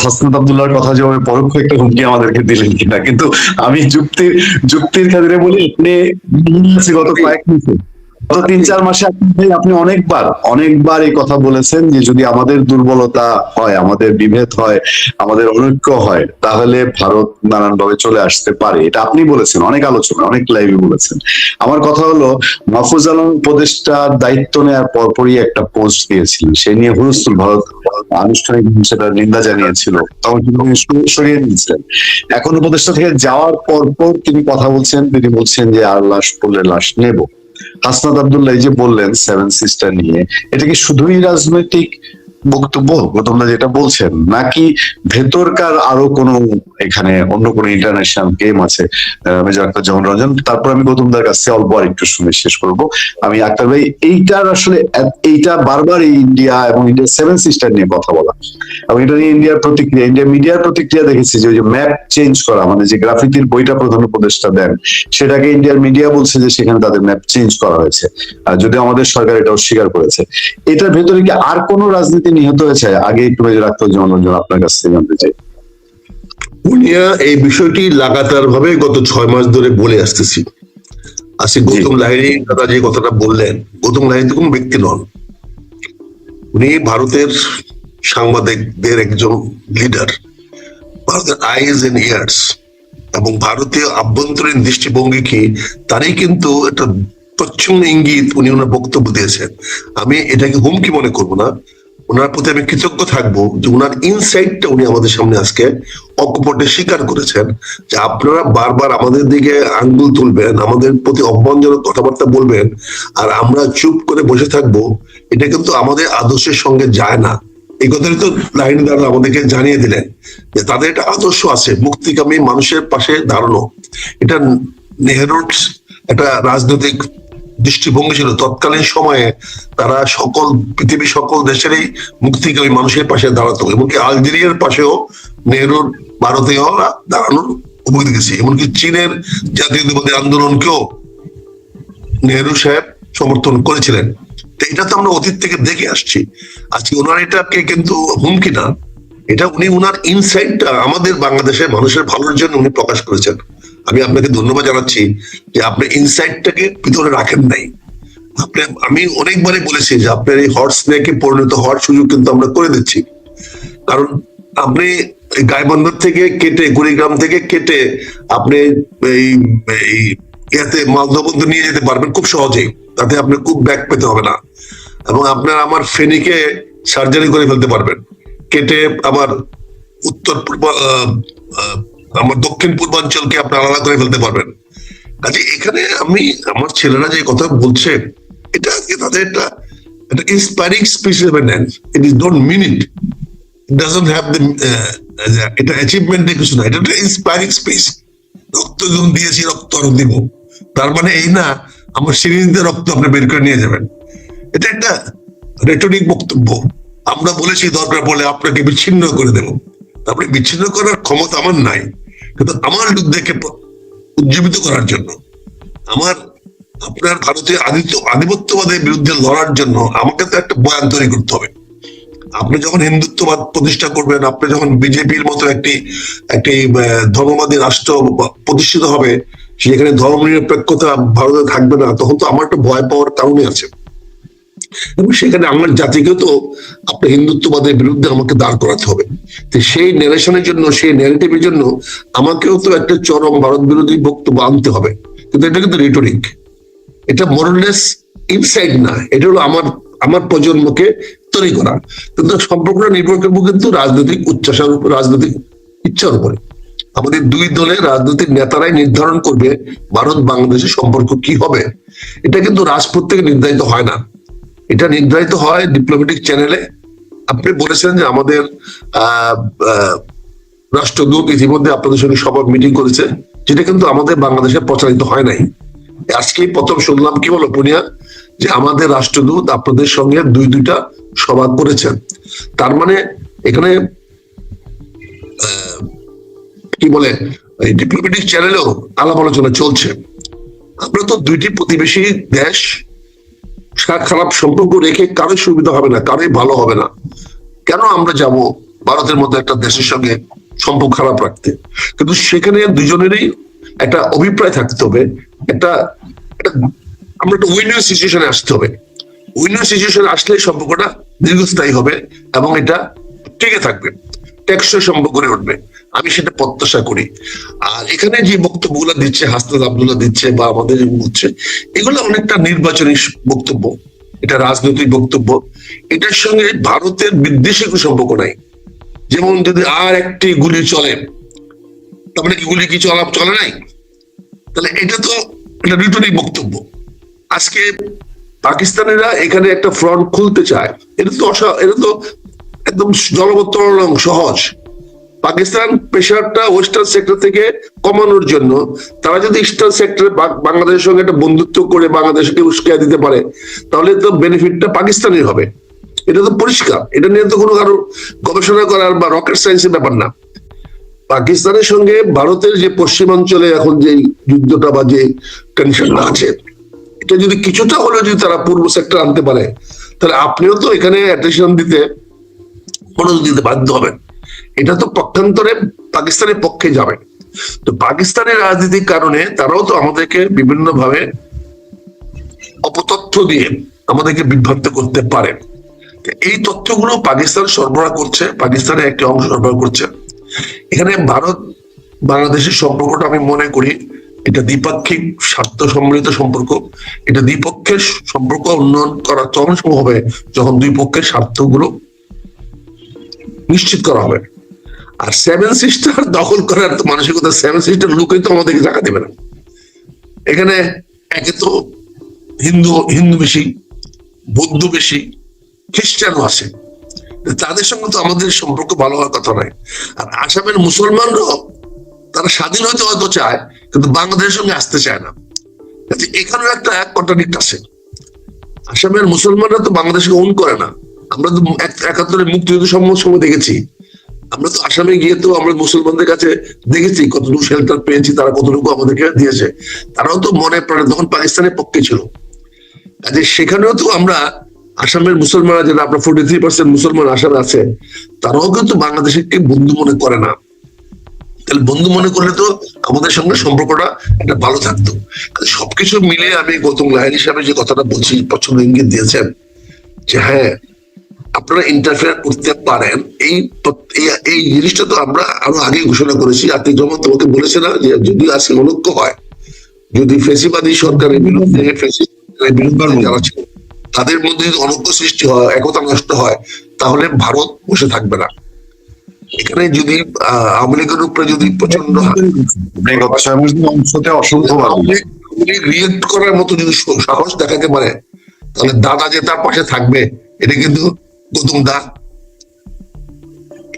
হাসনাত আব্দুল্লাহর কথা যেভাবে পরোক্ষ একটা হুমকি আমাদেরকে দিলেন কিনা, কিন্তু আমি যুক্তির খাতিরে বলি, আপনি গত কয়েক মাসে গত 3-4 মাসে আপনি অনেকবার এই কথা বলেছেন যে যদি আমাদের দুর্বলতা হয়, আমাদের বিভেদ হয়, আমাদের অনৈক্য হয়, তাহলে ভারত নানানভাবে চলে আসতে পারে। এটা আপনি বলেছেন অনেক আলোচনা, অনেক লাইভে বলেছেন। আমার কথা হলো, মাহফুজ আলম উপদেষ্টার দায়িত্ব নেওয়ার পরপরই একটা পোস্ট দিয়েছিলেন, সে নিয়ে হুলস্থুল, ভারত আনুষ্ঠানিক সেটা নিন্দা জানিয়েছিল, তখন তিনি সরিয়ে নিয়েছিলেন। এখন উপদেষ্টা থেকে যাওয়ার পর তিনি কথা বলছেন, তিনি বলছেন যে আর লাশ পড়লে লাশ নেব। হাসনাত আব্দুল্লাহ যে বললেন 7 সিস্টার নিয়ে, এটা কি শুধুই রাজনৈতিক বক্তব্য তোমরা যেটা বলছেন, নাকি ভেতরকার আরো কোনো এখানে অন্য কোনো ইন্টারন্যাশনাল গেম আছে? মেজর আক্তার জামান রঞ্জন, তারপর আমি গৌতমদার কাছে অল্প আর একটু শুনে শেষ করব। আমি আক্তার ভাই, এইটার আসলে এইটা বারবার এই ইন্ডিয়া এবং ইন্ডিয়ার 7 সিস্টার নিয়ে কথা বলা, এবং এটা নিয়ে ইন্ডিয়ার প্রতিক্রিয়া, ইন্ডিয়া মিডিয়ার প্রতিক্রিয়া দেখেছি যে ওই যে ম্যাপ চেঞ্জ করা, মানে যে গ্রাফিতির বইটা প্রধান উপদেষ্টা দেন, সেটাকে ইন্ডিয়ার মিডিয়া বলছে যে সেখানে তাদের ম্যাপ চেঞ্জ করা হয়েছে, যদি আমাদের সরকার এটা অস্বীকার করেছে। এটার ভেতরে কি আর কোনো রাজনীতি নিহত হয়েছে? আগে একটু মেজর আক্তার জামান রঞ্জন আপনার কাছ থেকে জানতে চাই। উনিয়া এই বিষয়টি লাগাতার ভাবে গত 6 মাস ধরে বলে আসতেছি। আজকে গৌতম লাহিড়ী দাদা যে কথাটা বললেন, গৌতম লাহিড়ী তো কোনো ব্যক্তি নন, উনি ভারতের সাংবাদিকদের একজন লিডার, ভারতের আইজ এন্ড ইয়ার্স, এবং ভারতীয় আভ্যন্তরীণ দৃষ্টিভঙ্গি কি তারই কিন্তু একটা প্রচ্ছন্ন ইঙ্গিত উনি ওনার বক্তব্য দিয়েছেন। আমি এটাকে হুমকি মনে করবো না, ওনার প্রতি আমি কৃতজ্ঞ থাকবো যে ওনার ইনসাইটটা উনি আমাদের সামনে আজকে অকপটে স্বীকার করেছেন, যে আপনারা বারবার আমাদের দিকে আঙ্গুল তুলবেন, আমাদের প্রতি অপমানজনক কথাবার্তা বলবেন, আর আমরা চুপ করে বসে থাকবো, এটা কিন্তু আমাদের আদর্শের সঙ্গে যায় না। এই কথাটি তো লাহিড়ী দাদা আমাদেরকে জানিয়ে দিলেন যে তাদের একটা আদর্শ আছে, মুক্তিকামী মানুষের পাশে দাঁড়ানো। এটা নেহরুর একটা রাজনৈতিক দৃষ্টিভঙ্গি ছিল তৎকালীন সময়ে, তারা পৃথিবীর সকল দেশেরই মুক্তিকামী মানুষের পাশে দাঁড়াতো, এমনকি আলজেরিয়ার পাশেও নেহরুর ভারতীয়রা দাঁড়ানোর অভিযোগ দেখেছি, এমনকি চীনের জাতীয়তাবাদী আন্দোলনকেও নেহরু সাহেব সমর্থন করেছিলেন। তো এটা তো আমরা অতীত থেকে দেখে আসছি। আজকে ওনার এটাকে কিন্তু হুমকি না, এটা উনি ওনার ইনসাইটটা আমাদের বাংলাদেশের মানুষের ভালোর জন্য উনি প্রকাশ করেছেন। আমি আপনাকে ধন্যবাদ জানাচ্ছি যে আপনি ইনসাইটটাকে ভিতরে রাখেন নাই। আমি অনেকবারই বলেছি যে আপনার এই হট স্নেকে পরিণত হওয়ার সুযোগ কিন্তু আমরা করে দিচ্ছি, কারণ আপনি গাইবান্ধা থেকে কেটে, কুড়িগ্রাম থেকে কেটে আপনি এই ইয়াতে মালদা পর্যন্ত নিয়ে যেতে পারবেন খুব সহজেই, তাতে আপনি খুব ব্যাক পেতে হবে না, এবং আপনার আমার ফেনীকে সার্জারি করে ফেলতে পারবেন, কেটে আমার উত্তর পূর্ব আমার দক্ষিণ পূর্বাঞ্চলকে আপনি আলাদা করে ফেলতে পারবেন। কাজে এখানে আমি আমার ছেলেরা যে কথা বলছে, এটা আজকে তাদের একটা ইন্সপায়ারিং স্পিচ হিসেবে নেন। It is don't mean it, doesn't have the, এটা অ্যাচিভমেন্টের কিছু না, এটা একটা ইন্সপায়ারিং স্পিচ। রক্ত যখন দিয়েছি রক্ত আরো দিব, তার মানে এই না আমার সিরিজদের রক্ত আপনি বের করে নিয়ে যাবেন। এটা একটা রেটরিক বক্তব্য। আমরা বলেছি দরকার পড়লে আপনাকে বিচ্ছিন্ন করে দেব, তারপরে বিচ্ছিন্ন করার ক্ষমতা আমার নাই, কিন্তু আমার যুদ্ধকে উজ্জীবিত করার জন্য, আপনার ভারতীয় আধিপত্যবাদের বিরুদ্ধে লড়ার জন্য আমাকে তো একটা বয়ান তৈরি করতে হবে। আপনি যখন হিন্দুত্ববাদ প্রতিষ্ঠা করবেন, আপনি যখন বিজেপির মতো একটি ধর্মবাদী রাষ্ট্র প্রতিষ্ঠিত হবে, সেখানে ধর্ম নিরপেক্ষতা ভারতে থাকবে না, তখন তো আমার একটা ভয় পাওয়ার কারণে আছে, এবং সেখানে আমার জাতিকে তো আপনার হিন্দুত্ববাদের বিরুদ্ধে আমাকে দাঁড় করাতে হবে। তো সেই ন্যারেশনের জন্য, সেই ন্যারেটিভের জন্য আমাকেও তো একটা চরম ভারত বিরোধী বক্তব্য আনতে হবে, কিন্তু এটা কিন্তু রিটোরিক, এটা মোরাললেস ইনসাইড না, এটা হলো আমার প্রজন্মকে তৈরি করা। কিন্তু সম্পর্কটা নির্ভর করবো কিন্তু রাজনৈতিক উচ্চাসার উপর, রাজনৈতিক ইচ্ছার উপরে। আমাদের দুই দলের রাজনৈতিক নেতারাই নির্ধারণ করবে ভারত বাংলাদেশের সম্পর্ক কি হবে। এটা কিন্তু রাজপথ থেকে নির্ধারিত হয় না, এটা নির্ধারিত হয় ডিপ্লোম্যাটিক চ্যানেলে। আপনি বলেছেন যে আমাদের রাষ্ট্রদূত ইতিমধ্যে আপনাদের সঙ্গে সভা মিটিং করেছে, যেটা কিন্তু আমাদের বাংলাদেশে প্রচারিত হয় নাই। আজকে প্রথম শুনলাম কি বলো পুনিয়া, যে আমাদের রাষ্ট্রদূত আপনাদের সঙ্গে দুইটা সভা করেছেন। তার মানে এখানে কি বলে ডিপ্লোম্যাটিক চ্যানেলেও আলাপ আলোচনা চলছে। আমরা তো দুইটি প্রতিবেশী দেশ, খারাপ সম্পর্ক রেখে কারোর সুবিধা হবে না, কারোই ভালো হবে না। কেন আমরা যাব ভারতের মতো একটা দেশের সঙ্গে সম্পর্ক খারাপ রাখতে? কিন্তু সেখানে দুজনেরই একটা অভিপ্রায় থাকতে হবে, আমরা একটা উইন-উইন সিচুয়েশনে আসতে হবে। উইন-উইন সিচুয়েশনে আসলে সম্পর্কটা দীর্ঘস্থায়ী হবে এবং এটা টিকে থাকবে, টেকসই সম্পর্ক গড়ে উঠবে। আমি সেটা প্রত্যাশা করি। আর এখানে যে বক্তব্যগুলো দিচ্ছে হাসনাত আব্দুল্লাহ দিচ্ছে বা আমাদের হচ্ছে, এগুলো অনেকটা নির্বাচনী বক্তব্য, এটা রাজনৈতিক বক্তব্য। এটার সঙ্গে ভারতের বিদ্বেষী কোনো সম্পর্ক নাই। যেমন যদি আর একটি গুলি চলে, তার মানে কি গুলি কি চলে নাই? তাহলে এটা তো একটা রিটরিক বক্তব্য। আজকে পাকিস্তানিরা এখানে একটা ফ্রন্ট খুলতে চায়, এটা তো একদম জলবদ্ধ সহজ। পাকিস্তান প্রেশারটা ওয়েস্টার্ন সেক্টর থেকে কমানোর জন্য তারা যদি ইস্টার্ন সেক্টরে বাংলাদেশের সঙ্গে একটা বন্ধুত্ব করে বাংলাদেশকে উস্কাইয়া দিতে পারে, তাহলে তো বেনিফিটটা পাকিস্তানের হবে। এটা তো পরিষ্কার, এটা নিয়ে তো কোনো কারো গবেষণা করার বা রকেট সায়েন্সের ব্যাপার না। পাকিস্তানের সঙ্গে ভারতের যে পশ্চিমাঞ্চলে এখন যে যুদ্ধটা বা যে টেনশনটা আছে, এটা যদি কিছুটা হলেও যদি তারা পূর্ব সেক্টর আনতে পারে, তাহলে আপনিও তো এখানে অ্যাটেনশন দিতে মনোযোগ দিতে বাধ্য হবেন। এটা তো পক্ষান্তরে পাকিস্তানের পক্ষে যাবে। তো পাকিস্তানের রাজনীতির কারণে তারাও তো আমাদেরকে বিভিন্ন ভাবে অপতথ্য দিয়ে আমাদেরকে বিভ্রান্ত করতে পারে। এই তথ্যগুলো পাকিস্তান সরবরাহ করছে, পাকিস্তানের একটি অংশ সরবরাহ করছে। এখানে ভারত বাংলাদেশের সম্পর্কটা আমি মনে করি এটা দ্বিপাক্ষিক স্বার্থ সম্মিলিত সম্পর্ক। এটা দ্বিপক্ষের সম্পর্ক উন্নয়ন করা তখন সম্ভব হবে যখন দুই পক্ষের স্বার্থগুলো নিশ্চিত করা হবে। আর সেভেন সিস্টার দখল করার মানসিকতা, সেভেন সিস্টার লোকে তো আমাদেরকে জায়গা দেবে না। এখানে একে তো হিন্দু বেশি, বৌদ্ধ বেশি, খ্রিস্টানও আছে, তাদের সঙ্গে তো আমাদের সম্পর্ক ভালো হওয়ার কথা নয়। আর আসামের মুসলমানরাও তারা স্বাধীন হতে হয়তো চায়, কিন্তু বাংলাদেশের সঙ্গে আসতে চায় না। এখানেও একটা কন্ট্রাডিক্ট আছে। আসামের মুসলমানরা তো বাংলাদেশকে ওন করে না। আমরা তো ৭১ মুক্তিযুদ্ধ সময় দেখেছি, আমরা তো আসামে গিয়ে তো আমরা মুসলমানদের কাছে দেখেছি কতটুকু শেল্টার পেয়েছি, তারা কতটুকু আমাদেরকে দিয়েছে। তারাও তো মনে প্রাণে তখন পাকিস্তানের পক্ষে ছিল। কাজে সেখানেও তো আমরা আসামের মুসলমানরা, যেটা আপনার 43% মুসলমান আসামে আছে, তারাও কিন্তু বাংলাদেশকে বন্ধু মনে করে না। তাহলে বন্ধু মনে করলে তো আমাদের সঙ্গে সম্পর্কটা একটা ভালো থাকতো। সবকিছু মিলে আমি গৌতম লাহিড়ী হিসাবে যে কথাটা বলছি, পছন্দ ইঙ্গিত দিয়েছেন যে হ্যাঁ আপনারা ইন্টারফেয়ার করতে পারেন। এই জিনিসটা তো আমরা আরো আগে ঘোষণা করেছি। আতিক রহমান তোমাকে বলেছে না যে যদি আজকে অনৈক্য হয়, যদি ফেসিবাদী সরকারের বিরুদ্ধে যারা ছিল তাদের মধ্যে যদি অনৈক্য সৃষ্টি হয়, একতা নষ্ট হয়, তাহলে ভারত বসে থাকবে না। এখানে যদি আওয়ামী লীগের উপরে যদি প্রচন্ড রিয়েক্ট করার মতো যদি সাহস দেখাতে পারে, তাহলে দাদা যে তার পাশে থাকবে, এটা কিন্তু গৌতম দা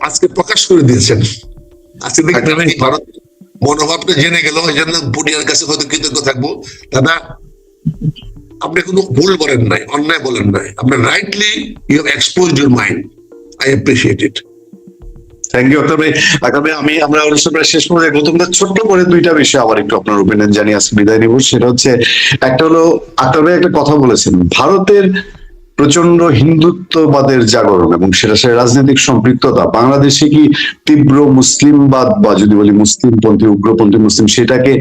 আজকে প্রকাশ করে দিয়েছেন। আজকে ভারত মনোভাবটা জেনে গেল, এই জন্য পুনিয়ার কাছে হয়তো কৃতজ্ঞ থাকবো। দাদা আপনি কোনো ভুল বলেন নাই, অন্যায় বলেন নাই, আপনি rightly you have exposed your mind. I appreciate it. Thank you. আমরা অনুষ্ঠানটা শেষ করে গৌতমদা ছোট্ট করে দুইটা বিষয় আবার একটু আপনার ওপিনিয়ন জানিয়ে আজকে বিদায় নিব। সেটা হচ্ছে, একটা হলো আক্তার ভাই একটা কথা বলেছেন, ভারতের প্রচন্ড হিন্দুত্ববাদের জাগরণ এবং সেটা রাজনৈতিক সম্পৃক্ততা বাংলাদেশে কি তীব্র মুসলিমবাদ বা যদি বলি মুসলিমপন্থী, উগ্রপন্থী মুসলিম, সেটাকে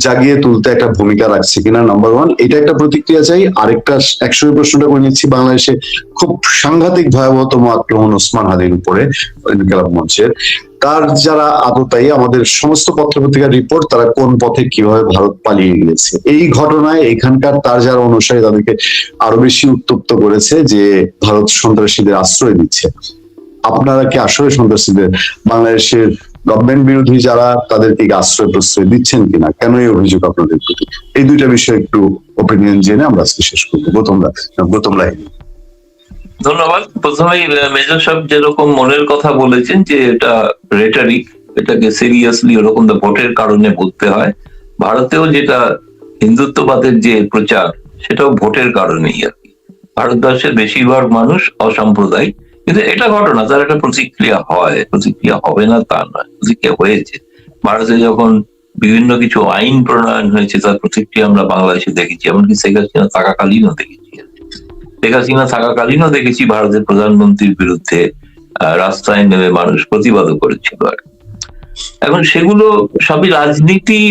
জাগিয়ে তুলতে একটা ভূমিকা রাখছে কিনা, নাম্বার ওয়ান। এটা একটা প্রতিক্রিয়া চাই। আরেকটা একশোই প্রশ্নটা করে নিচ্ছি, বাংলাদেশে খুব সাংঘাতিক ভয়াবহতম আক্রমণ ওসমান হাদির উপরে ইনকিলাব মঞ্চের, তার যারা আততায়ী, আমাদের সমস্ত পত্রপত্রিকার রিপোর্ট, তারা কোন পথে কিভাবে ভারত পালিয়ে গিয়েছে। এই ঘটনায় এখানকার তার যারা অনুসারী তাদেরকে আরো বেশি উত্তপ্ত করেছে যে ভারত সন্ত্রাসীদের আশ্রয় দিচ্ছে। আপনারা কি আসলে সন্ত্রাসীদের, বাংলাদেশের গভর্নমেন্ট বিরোধী যারা, তাদেরকে আশ্রয় প্রশ্রয় দিচ্ছেন কিনা, কেন এই অভিযোগ আপনাদের প্রতি? এই দুইটা বিষয়ে একটু ওপিনিয়ন জেনে আমরা আজকে শেষ করবো। গৌতম লাহিড়ী। ধন্যবাদ। প্রথমেই মেজর সাহেব যেরকম মনের কথা বলেছেন যে এটা রেটারিক, এটাকে সিরিয়াসলি ওরকম ভোটের কারণে বলতে হয়। ভারতেও যেটা হিন্দুত্ববাদের যে প্রচার, সেটাও ভোটের কারণেই আর কি। ভারতবর্ষের বেশিরভাগ মানুষ অসাম্প্রদায়িক, কিন্তু এটা ঘটনা, তার একটা প্রতিক্রিয়া হয়, প্রতিক্রিয়া হবে না তা নয়, প্রতিক্রিয়া হয়েছে। ভারতে যখন বিভিন্ন কিছু আইন প্রণয়ন হয়েছে, তার প্রতিক্রিয়া আমরা বাংলাদেশে দেখেছি, এমনকি শেখ হাসিনা থাকাকালীনও দেখেছি। শেখ হাসিনা থাকাকালীনও দেখেছি ভারতের প্রধানমন্ত্রীর বিরুদ্ধে রাস্তায় নেমে মানুষ প্রতিবাদও করেছিল আর কি। এখন সেগুলো সবই রাজনীতি,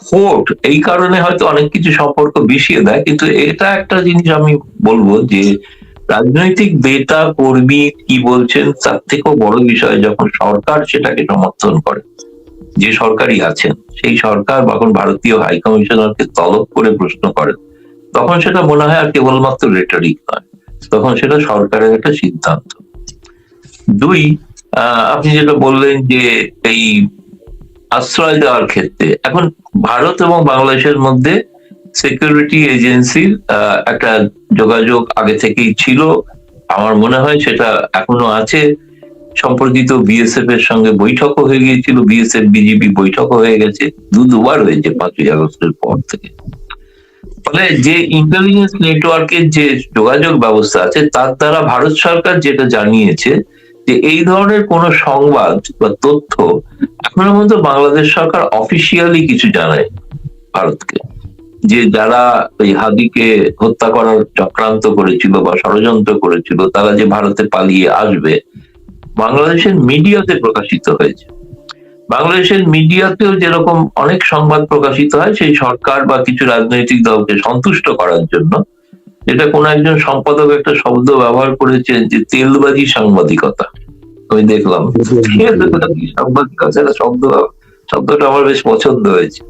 ভোট, এই কারণে হয়তো অনেক কিছু সম্পর্ক বিষিয়ে দেয়। কিন্তু এটা একটা জিনিস আমি বলবো যে রাজনৈতিক নেতা কর্মী কি বলছেন তার থেকেও বড় বিষয় যখন সরকার সেটাকে সমর্থন করে, যে সরকারই আছেন সেই সরকার যখন ভারতীয় হাই কমিশনারকে তলব করে প্রশ্ন করেন, তখন সেটা মনে হয় আর কেবলমাত্র রেটরিক নয়, তখন সেটা সরকারের একটা সিদ্ধান্ত। দুই, আপনি যেটা বললেন যে এই আশ্রয় দেওয়ার ক্ষেত্রে, এখন ভারত এবং বাংলাদেশের মধ্যে সিকিউরিটি এজেন্সির একটা যোগাযোগ আগে থেকেই ছিল, আমার মনে হয় সেটা এখনো আছে। সম্প্রতি তো বিএসএফ এর সঙ্গে বৈঠকও হয়ে গিয়েছিল, বিএসএফ বিজিবি বৈঠকও হয়ে গেছে, দুবার হয়েছে 5ই আগস্টের পর থেকে। ফলে যে ইন্টেলিজেন্স নেটওয়ার্কের যে যোগাযোগ ব্যবস্থা আছে, তার দ্বারা ভারত সরকার যেটা জানিয়েছে যে এই ধরনের কোন সংবাদ বা তথ্য এখনো পর্যন্ত বাংলাদেশ সরকার অফিসিয়ালি কিছু জানায় ভারতকে, যে যারা ওই হাদিকে হত্যা করার চক্রান্ত করেছিল বা ষড়যন্ত্র করেছিল তারা যে ভারতে পালিয়ে আসবে, বাংলাদেশের মিডিয়াতে প্রকাশিত হয়েছে। বাংলাদেশের মিডিয়াতেও যেরকম অনেক সংবাদ প্রকাশিত হয় সেই সরকার বা কিছু রাজনৈতিক দলকে সন্তুষ্ট করার জন্য, এটা কোন একজন সম্পাদক একটা শব্দ ব্যবহার করেছেন যে তেলবাজি সাংবাদিকতা, আমি দেখলাম সাংবাদিকতা শব্দটা আমার বেশ পছন্দ হয়েছে।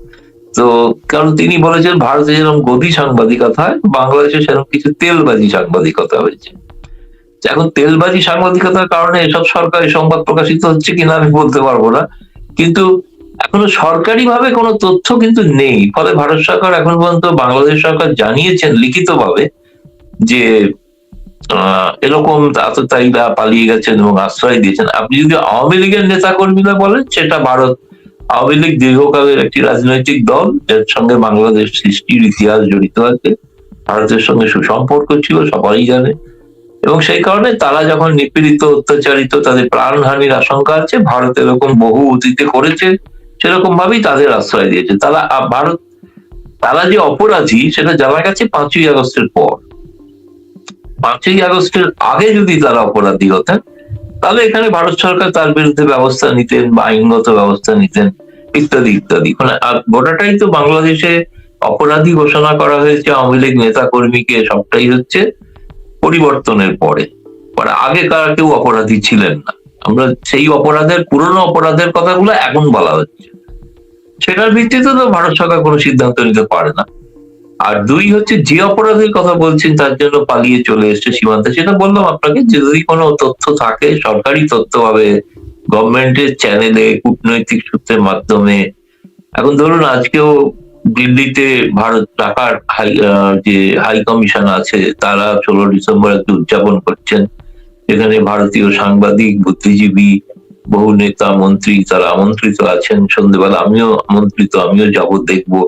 তো কারণ তিনি বলেছেন ভারতে যেরকম গদি সাংবাদিকতা হয়, বাংলাদেশে সেরকম কিছু তেলবাজি সাংবাদিকতা হয়েছে। এখন তেলবাজি সাংবাদিকতার কারণে এসব সরকারি সংবাদ প্রকাশিত হচ্ছে কিনা আমি বলতে পারবো না, কিন্তু এখনো সরকারি ভাবে কোনো তথ্য কিন্তু নেই। ফলে ভারত সরকার এখন পর্যন্ত, বাংলাদেশ সরকার জানিয়েছেন লিখিত ভাবে যে এরকম আততায়ীরা পালিয়ে গেছেন এবং আশ্রয় দিয়েছেন। আপনি যদি আওয়ামী লীগের নেতা কর্মীরা বলেন, সেটা ভারত, আওয়ামী লীগ দীর্ঘকালের একটি রাজনৈতিক দল যার সঙ্গে বাংলাদেশ সৃষ্টির ইতিহাস জড়িত আছে, ভারতের সঙ্গে সুসম্পর্ক ছিল সবাই জানে, এবং সেই কারণে তারা যখন নিপীড়িত, অত্যাচারিত, তাদের প্রাণহানির আশঙ্কা আছে, ভারত এরকম বহু অতীতে করেছে, সেরকম ভাবেই তাদের আশ্রয় দিয়েছে। তারা যে অপরাধী সেটা জানা গেছে 5ই আগস্টের পর। 5ই আগস্টের আগে যদি তারা অপরাধী হতেন, তাহলে এখানে ভারত সরকার তার বিরুদ্ধে ব্যবস্থা নিতেন বা আইনগত ব্যবস্থা নিতেন, ইত্যাদি ইত্যাদি। মানে গোটাটাই তো বাংলাদেশে অপরাধী ঘোষণা করা হয়েছে আওয়ামী লীগ নেতা কর্মীকে, সবটাই হচ্ছে পরিবর্তনের পরে। আগে কারা কেউ অপরাধী ছিলেন না, আমরা সেই অপরাধের, পুরনো অপরাধের কথাগুলো এখন বলা হচ্ছে, সেটার ভিত্তিতে তো ভারত সরকার কোনো সিদ্ধান্ত নিতে পারে না। আর দুই হচ্ছে, যে অপরাধের কথা বলছেন তার জন্য পালিয়ে চলে এসছে সীমান্তে, সেটা বললাম আপনাকে, যে যদি কোনো তথ্য থাকে, সরকারি তথ্য হবে, গভর্নমেন্টের চ্যানেলে, কূটনৈতিক সূত্রের মাধ্যমে। এখন ধরুন আজকেও দিল্লিতে ভারত ঢাকার যে হাই কমিশন আছে, তারা 16 ডিসেম্বর একটি উদযাপন করছেন, এখানে ভারতীয় সাংবাদিক, বুদ্ধিজীবী, বহু নেতা মন্ত্রী তারা আমন্ত্রিত আছেন। সন্ধ্যেবেলা আমিও আমন্ত্রিত, আমিও যাব, দেখবো।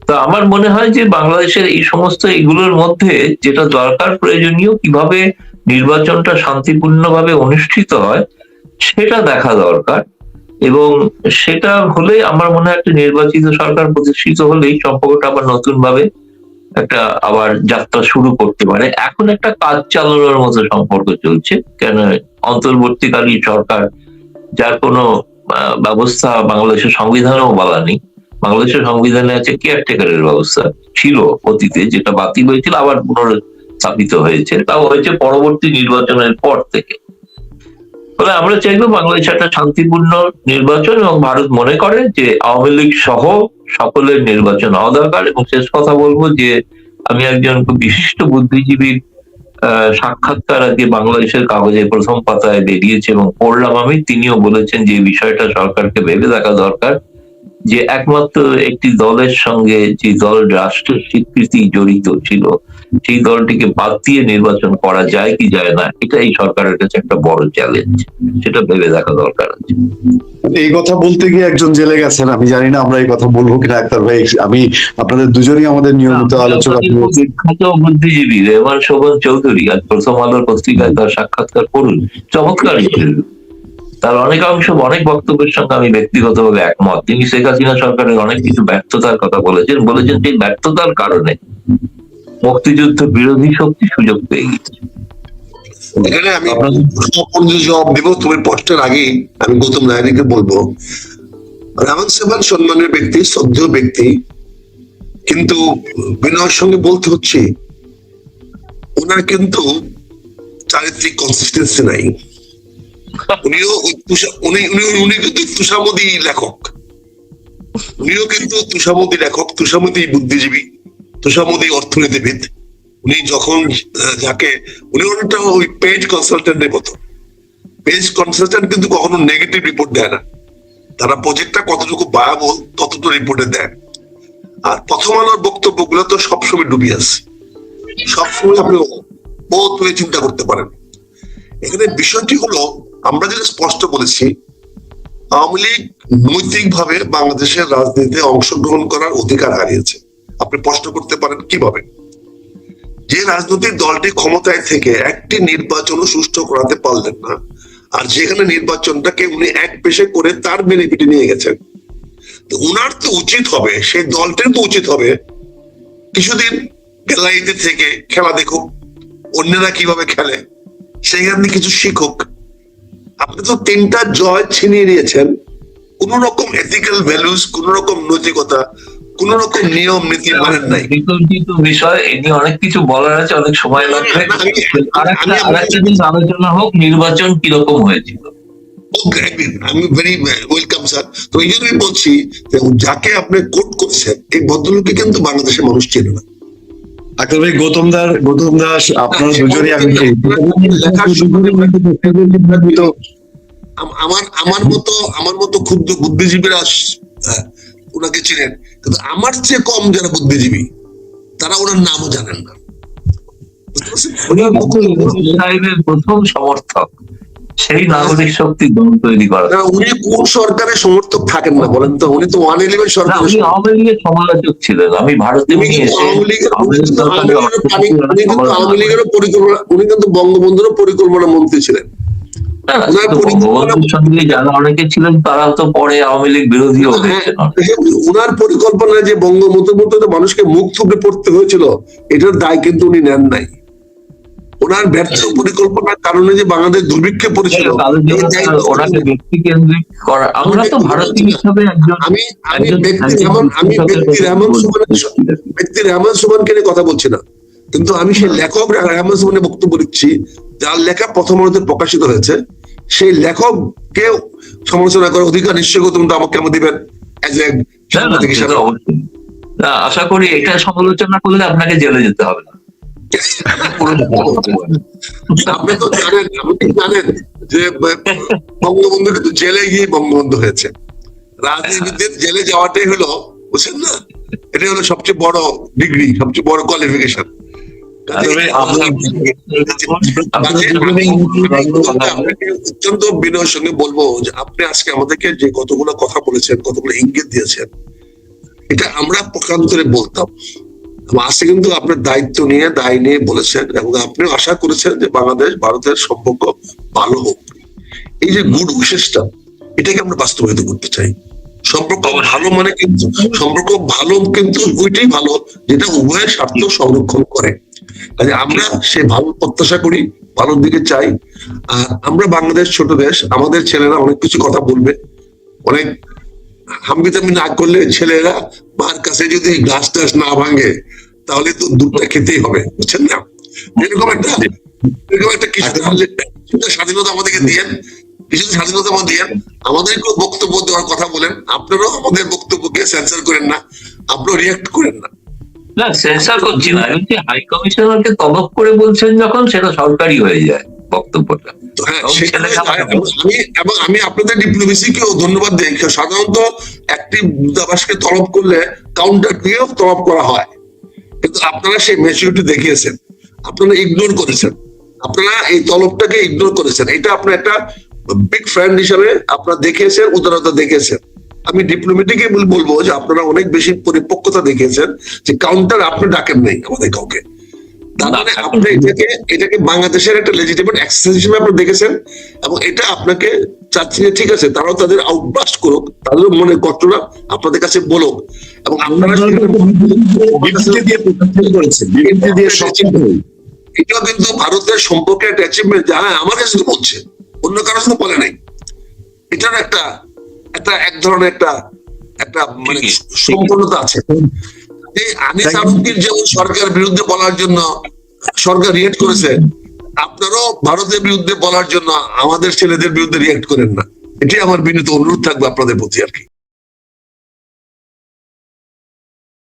তো আমার মনে হয় যে বাংলাদেশের এই সমস্ত এগুলোর মধ্যে যেটা দরকার, প্রয়োজনীয়, কিভাবে নির্বাচনটা শান্তিপূর্ণভাবে অনুষ্ঠিত হয় সেটা দেখা দরকার, এবং সেটা হলে আমার মনে হয় একটা নির্বাচিত সরকার প্রতিষ্ঠিত হলেই সম্পর্কটা আবার নতুন ভাবে একটা আবার যাত্রা শুরু করতে পারে। এখন একটা কাজ চালানোর মতো সম্পর্ক চলছে, কেন অন্তর্বর্তীকালীন সরকার, যার কোনো ব্যবস্থা বাংলাদেশের সংবিধানেও বলা নেই। বাংলাদেশের সংবিধানে আছে কেয়ারটেকারের ব্যবস্থা, ছিল অতীতে, যেটা বাতিল হয়েছিল, আবার পুনর্স্থাপিত হয়েছে, তাও হয়েছে পরবর্তী নির্বাচনের পর থেকে। ফলে আমরা চাইবো বাংলাদেশ একটা শান্তিপূর্ণ নির্বাচন, এবং ভারত মনে করে যে আওয়ামী লীগ সহ সকলের নির্বাচন হওয়া দরকার। এবং শেষ কথা বলবো যে আমি একজন খুব বিশিষ্ট বুদ্ধিজীবীর সাক্ষাৎকার আজকে বাংলাদেশের কাগজে প্রথম পাতায় বেরিয়েছে এবং পড়লাম আমি, তিনিও বলেছেন যে এই বিষয়টা সরকারকে ভেবে দেখা দরকার, যে একমাত্র একটি দলের সঙ্গে, যে দল রাষ্ট্রের স্বীকৃতি জড়িত ছিল, সেই দলটিকে বাদ দিয়ে নির্বাচন করা যায় কি যায় না, এটা এই সরকারের কাছে একটা বড় চ্যালেঞ্জ, সেটা ভেবে দেখা দরকার আছে। এই কথা বলতে গিয়ে একজন জেলে গেছেন, আমি জানি না আমরা এই কথা বলবো কিনা আক্তার ভাই। আমি আপনাদের দুজনই আমাদের নিয়মিত আলোচনা, বিখ্যাত বুদ্ধিজীবী রেহমান শোভন চৌধুরী, আজ প্রথম আলোর পত্রিকায় তার সাক্ষাৎকার করুন, চমৎকার ইন্টারভিউ। তার অনেকাংশ অনেক বক্তব্যের সঙ্গে আমি ব্যক্তিগতভাবে একমত। তিনি শেখ হাসিনা সরকারের অনেক কিছু ব্যর্থতার কথা বলেছেন, সেই ব্যর্থতার কারণে মুক্তিযুদ্ধ বিরোধী শক্তি সুযোগ পেয়ে গেছে। এখানে আমি জবাব দিব, তুমি প্রশ্নের আগেই আমি গৌতম নায়ারিকে বলবো, রহমান সাহেব সম্মানের ব্যক্তি, শ্রদ্ধেয় ব্যক্তি, কিন্তু বিনয়ের সঙ্গে বলতে হচ্ছে ওনার কিন্তু চারিত্রিক কনসিস্টেন্সি নাই। উনি কিন্তু তুষামোদী লেখক, উনিও কিন্তু তুষামোদী লেখক, তুষামোদী বুদ্ধিজীবী, তুষামোদী অর্থনীতিবিদ। উনি যখন যাকে উনি অনেকটা ওই পেজ কনসালটেন্টের মতো। পেজ কনসালটেন্ট কিন্তু কখনো নেগেটিভ রিপোর্ট দেয় না, তারা প্রজেক্টটা কতটুকু বায়াবল ততটুকু রিপোর্টে দেয়। আর প্রথম আলোর বক্তব্যগুলো তো সবসময় ডুবিয়াস, সবসময় আপনি বহুত হয়ে চিন্তা করতে পারেন। এখানে বিষয়টি হলো, আমরা যেটা স্পষ্ট বলেছি, আওয়ামী লীগ নৈতিকভাবে বাংলাদেশের রাজনীতিতে অংশগ্রহণ করার অধিকার হারিয়েছে। আপনি প্রশ্ন করতে পারেন কিভাবে? যে রাজনৈতিক দলটি ক্ষমতায় থেকে একটি নির্বাচনও সুষ্ঠু করাতে পারলেন না, আর যেখানে নির্বাচনটাকে উনি এক পেশে করে তার বেনিফিটে নিয়ে গেছেন, তো উনার তো উচিত হবে, সেই দলটির তো উচিত হবে কিছুদিন গ্যালারিতে থেকে খেলা দেখুক, অন্যরা কিভাবে খেলে সেইখানে কিছু শিখুক। আপনি তো 3টা জয় ছিনিয়ে নিয়েছেন, কোন রকম এথিক্যাল ভ্যালুস, কোন রকম নৈতিকতা, কোন রকম নিয়ম নীতি মানেন নাই। কিন্তু বিষয় এ নিয়ে অনেক কিছু বলার আছে, অনেক সময় লাগবে। আরেকটা জিনিস আলোচনা হোক, নির্বাচন কিরকম হয়েছিল। আমি ভেরি ওয়েলকাম স্যার। তো এই জন্যই বলছি যাকে আপনি কোট করছেন এই ভদ্রলোককে কিন্তু বাংলাদেশের মানুষ চেনে না। আক্তার ভাই, গৌতম দাস আপনারা দুজনই আমার মতো ক্ষুদ্র বুদ্ধিজীবীরা ওনাকে চিনেন, কিন্তু আমার চেয়ে কম যারা বুদ্ধিজীবী তারা ওনার নামও জানেন না। প্রথম সমর্থক সেই নাগরিক শক্তি দল তৈরি করা। উনি কোন সরকারের সমর্থক থাকেন না বলেন তো? উনি তো 111 সরকার, আওয়ামী লীগের সমালোচক ছিলেন। আমি ভারতে উনি কিন্তু বঙ্গবন্ধুর পরিকল্পনা মন্ত্রী ছিলেন। যারা অনেকে ছিলেন তারা তো পরে আওয়ামী লীগ বিরোধী হয়েছেন। উনার পরিকল্পনায় যে বঙ্গবন্ধুর মতো মানুষকে মুখ থুবড়ে পড়তে হয়েছিল, এটার দায় কিন্তু উনি নেন নাই। ওনার ব্যর্থ পরিকল্পনার কারণে যে বাংলাদেশ দুর্ভিক্ষে পড়েছিল, ব্যক্তি রহমান সুবহানকে নিয়ে কথা বলছি না, কিন্তু আমি সেই লেখক রহমান সুবহানের বক্তব্য দিচ্ছি, যার লেখা প্রথম আলোতে প্রকাশিত হয়েছে। সেই লেখককে সমালোচনা করার অধিকার নিশ্চয়ই তোমরা আমাকে কেমন দিবেন? আশা করি এটা সমালোচনা করলে আপনাকে জেলে যেতে হবে না। আপনি তো জানেন যে বঙ্গবন্ধু কিন্তু জেলে গিয়ে বঙ্গবন্ধু হয়েছে। রাজনীতিবিদদের জেলে যাওয়াটাই হলো, বুঝছেন না, এটা হলো সবচেয়ে বড় ডিগ্রি, সবচেয়ে বড় কোয়ালিফিকেশন। অত্যন্ত বিনয়ের সঙ্গে বলবো যে আপনি আজকে আমাদেরকে যে কতগুলো কথা বলেছেন, কতগুলো ইঙ্গিত দিয়েছেন, এটা আমরা পক্ষান্তরে বলতাম। আজকে কিন্তু আপনার দায়িত্ব নিয়ে দায় নিয়ে বলেছেন, এবং আপনি আশা করেছেন যে বাংলাদেশ ভারতের সম্পর্ক ভালো হোক। এই যে গুড উইশেসটা, এটাকে আমরা বাস্তবায়িত করতে চাই। সম্পর্ক ভালো মানে কিন্তু ওইটাই ভালো যেটা উভয়ের স্বার্থ সংরক্ষণ করে। কাজে আমরা সে ভালো প্রত্যাশা করি, ভালোর দিকে চাই। আর আমরা বাংলাদেশ ছোট দেশ, আমাদের ছেলেরা অনেক কিছু কথা বলবে, অনেক হামবিতামি না করলে ছেলেরা মার কাছে যদি গ্লাস টাস না ভাঙে তাহলে তো দুধটা খেতেই হবে, বুঝছেন না? এরকম একটা কিছুটা স্বাধীনতা আমাদেরকে দিয়েন, কিছুটা স্বাধীনতা আমাদের দিয়েন, আমাদেরকেও বক্তব্য দেওয়ার কথা বলেন। আপনারাও আমাদের বক্তব্যকে সেন্সর করেন না, আপনারাও রিয়াক্ট করেন না। না, সেন্সর করছি না, হাই কমিশনারকে তলব করে বলছেন যখন, সেটা সরকারি হয়ে যায় বক্তব্যটা। আমি আপনাদের ডিপ্লোমেসিকেও ধন্যবাদ দিই। সাধারণত একটি দূতাবাসকে তলব করলে কাউন্টার দিয়েও তলব করা হয়, কিন্তু আপনারা সেই ম্যাচুরিটি দেখিয়েছেন, আপনারা ইগনোর করেছেন, আপনারা এই তলবটাকে ইগনোর করেছেন। এটা আপনার একটা বিগ ফ্রেন্ড হিসাবে আপনারা দেখিয়েছেন, উদারতা দেখিয়েছেন। আমি ডিপ্লোমেটিকে বলবো যে আপনারা অনেক বেশি পরিপক্কতা দেখিয়েছেন, যে কাউন্টার আপনি ডাকেন নাই আমাদের কাউকে। তার মানে আপনি এটাকে বাংলাদেশের একটা লেজিটিমেট এক্সারসাইজ হিসেবে আপনি দেখেছেন, এবং এটা আপনাকে চাচ্ছি যে ঠিক আছে তারাও তাদের আউটবাস্ট করুক, তাদের মনে কষ্টটা আপনাদের কাছে বলুক, এবং আপনারা এটাও কিন্তু ভারতের সম্পর্কে একটা অ্যাচিভমেন্ট, যে হ্যাঁ আমার কাছে বলছে, অন্য কারো সাথে বলে নাই। এটার একটা একটা এক ধরনের একটা মানে সম্পূর্ণতা আছে। এই আনিস আলমগীর যেমন সরকার বিরুদ্ধে বলার জন্য সরকার রিয়েক্ট করেছে, আপনারাও ভারতের বিরুদ্ধে বলার জন্য আমাদের ছেলেদের বিরুদ্ধে রিয়েক্ট করেন না। এটাই আমার বিনীত অনুরোধ থাকবে আপনাদের প্রতি আর কি।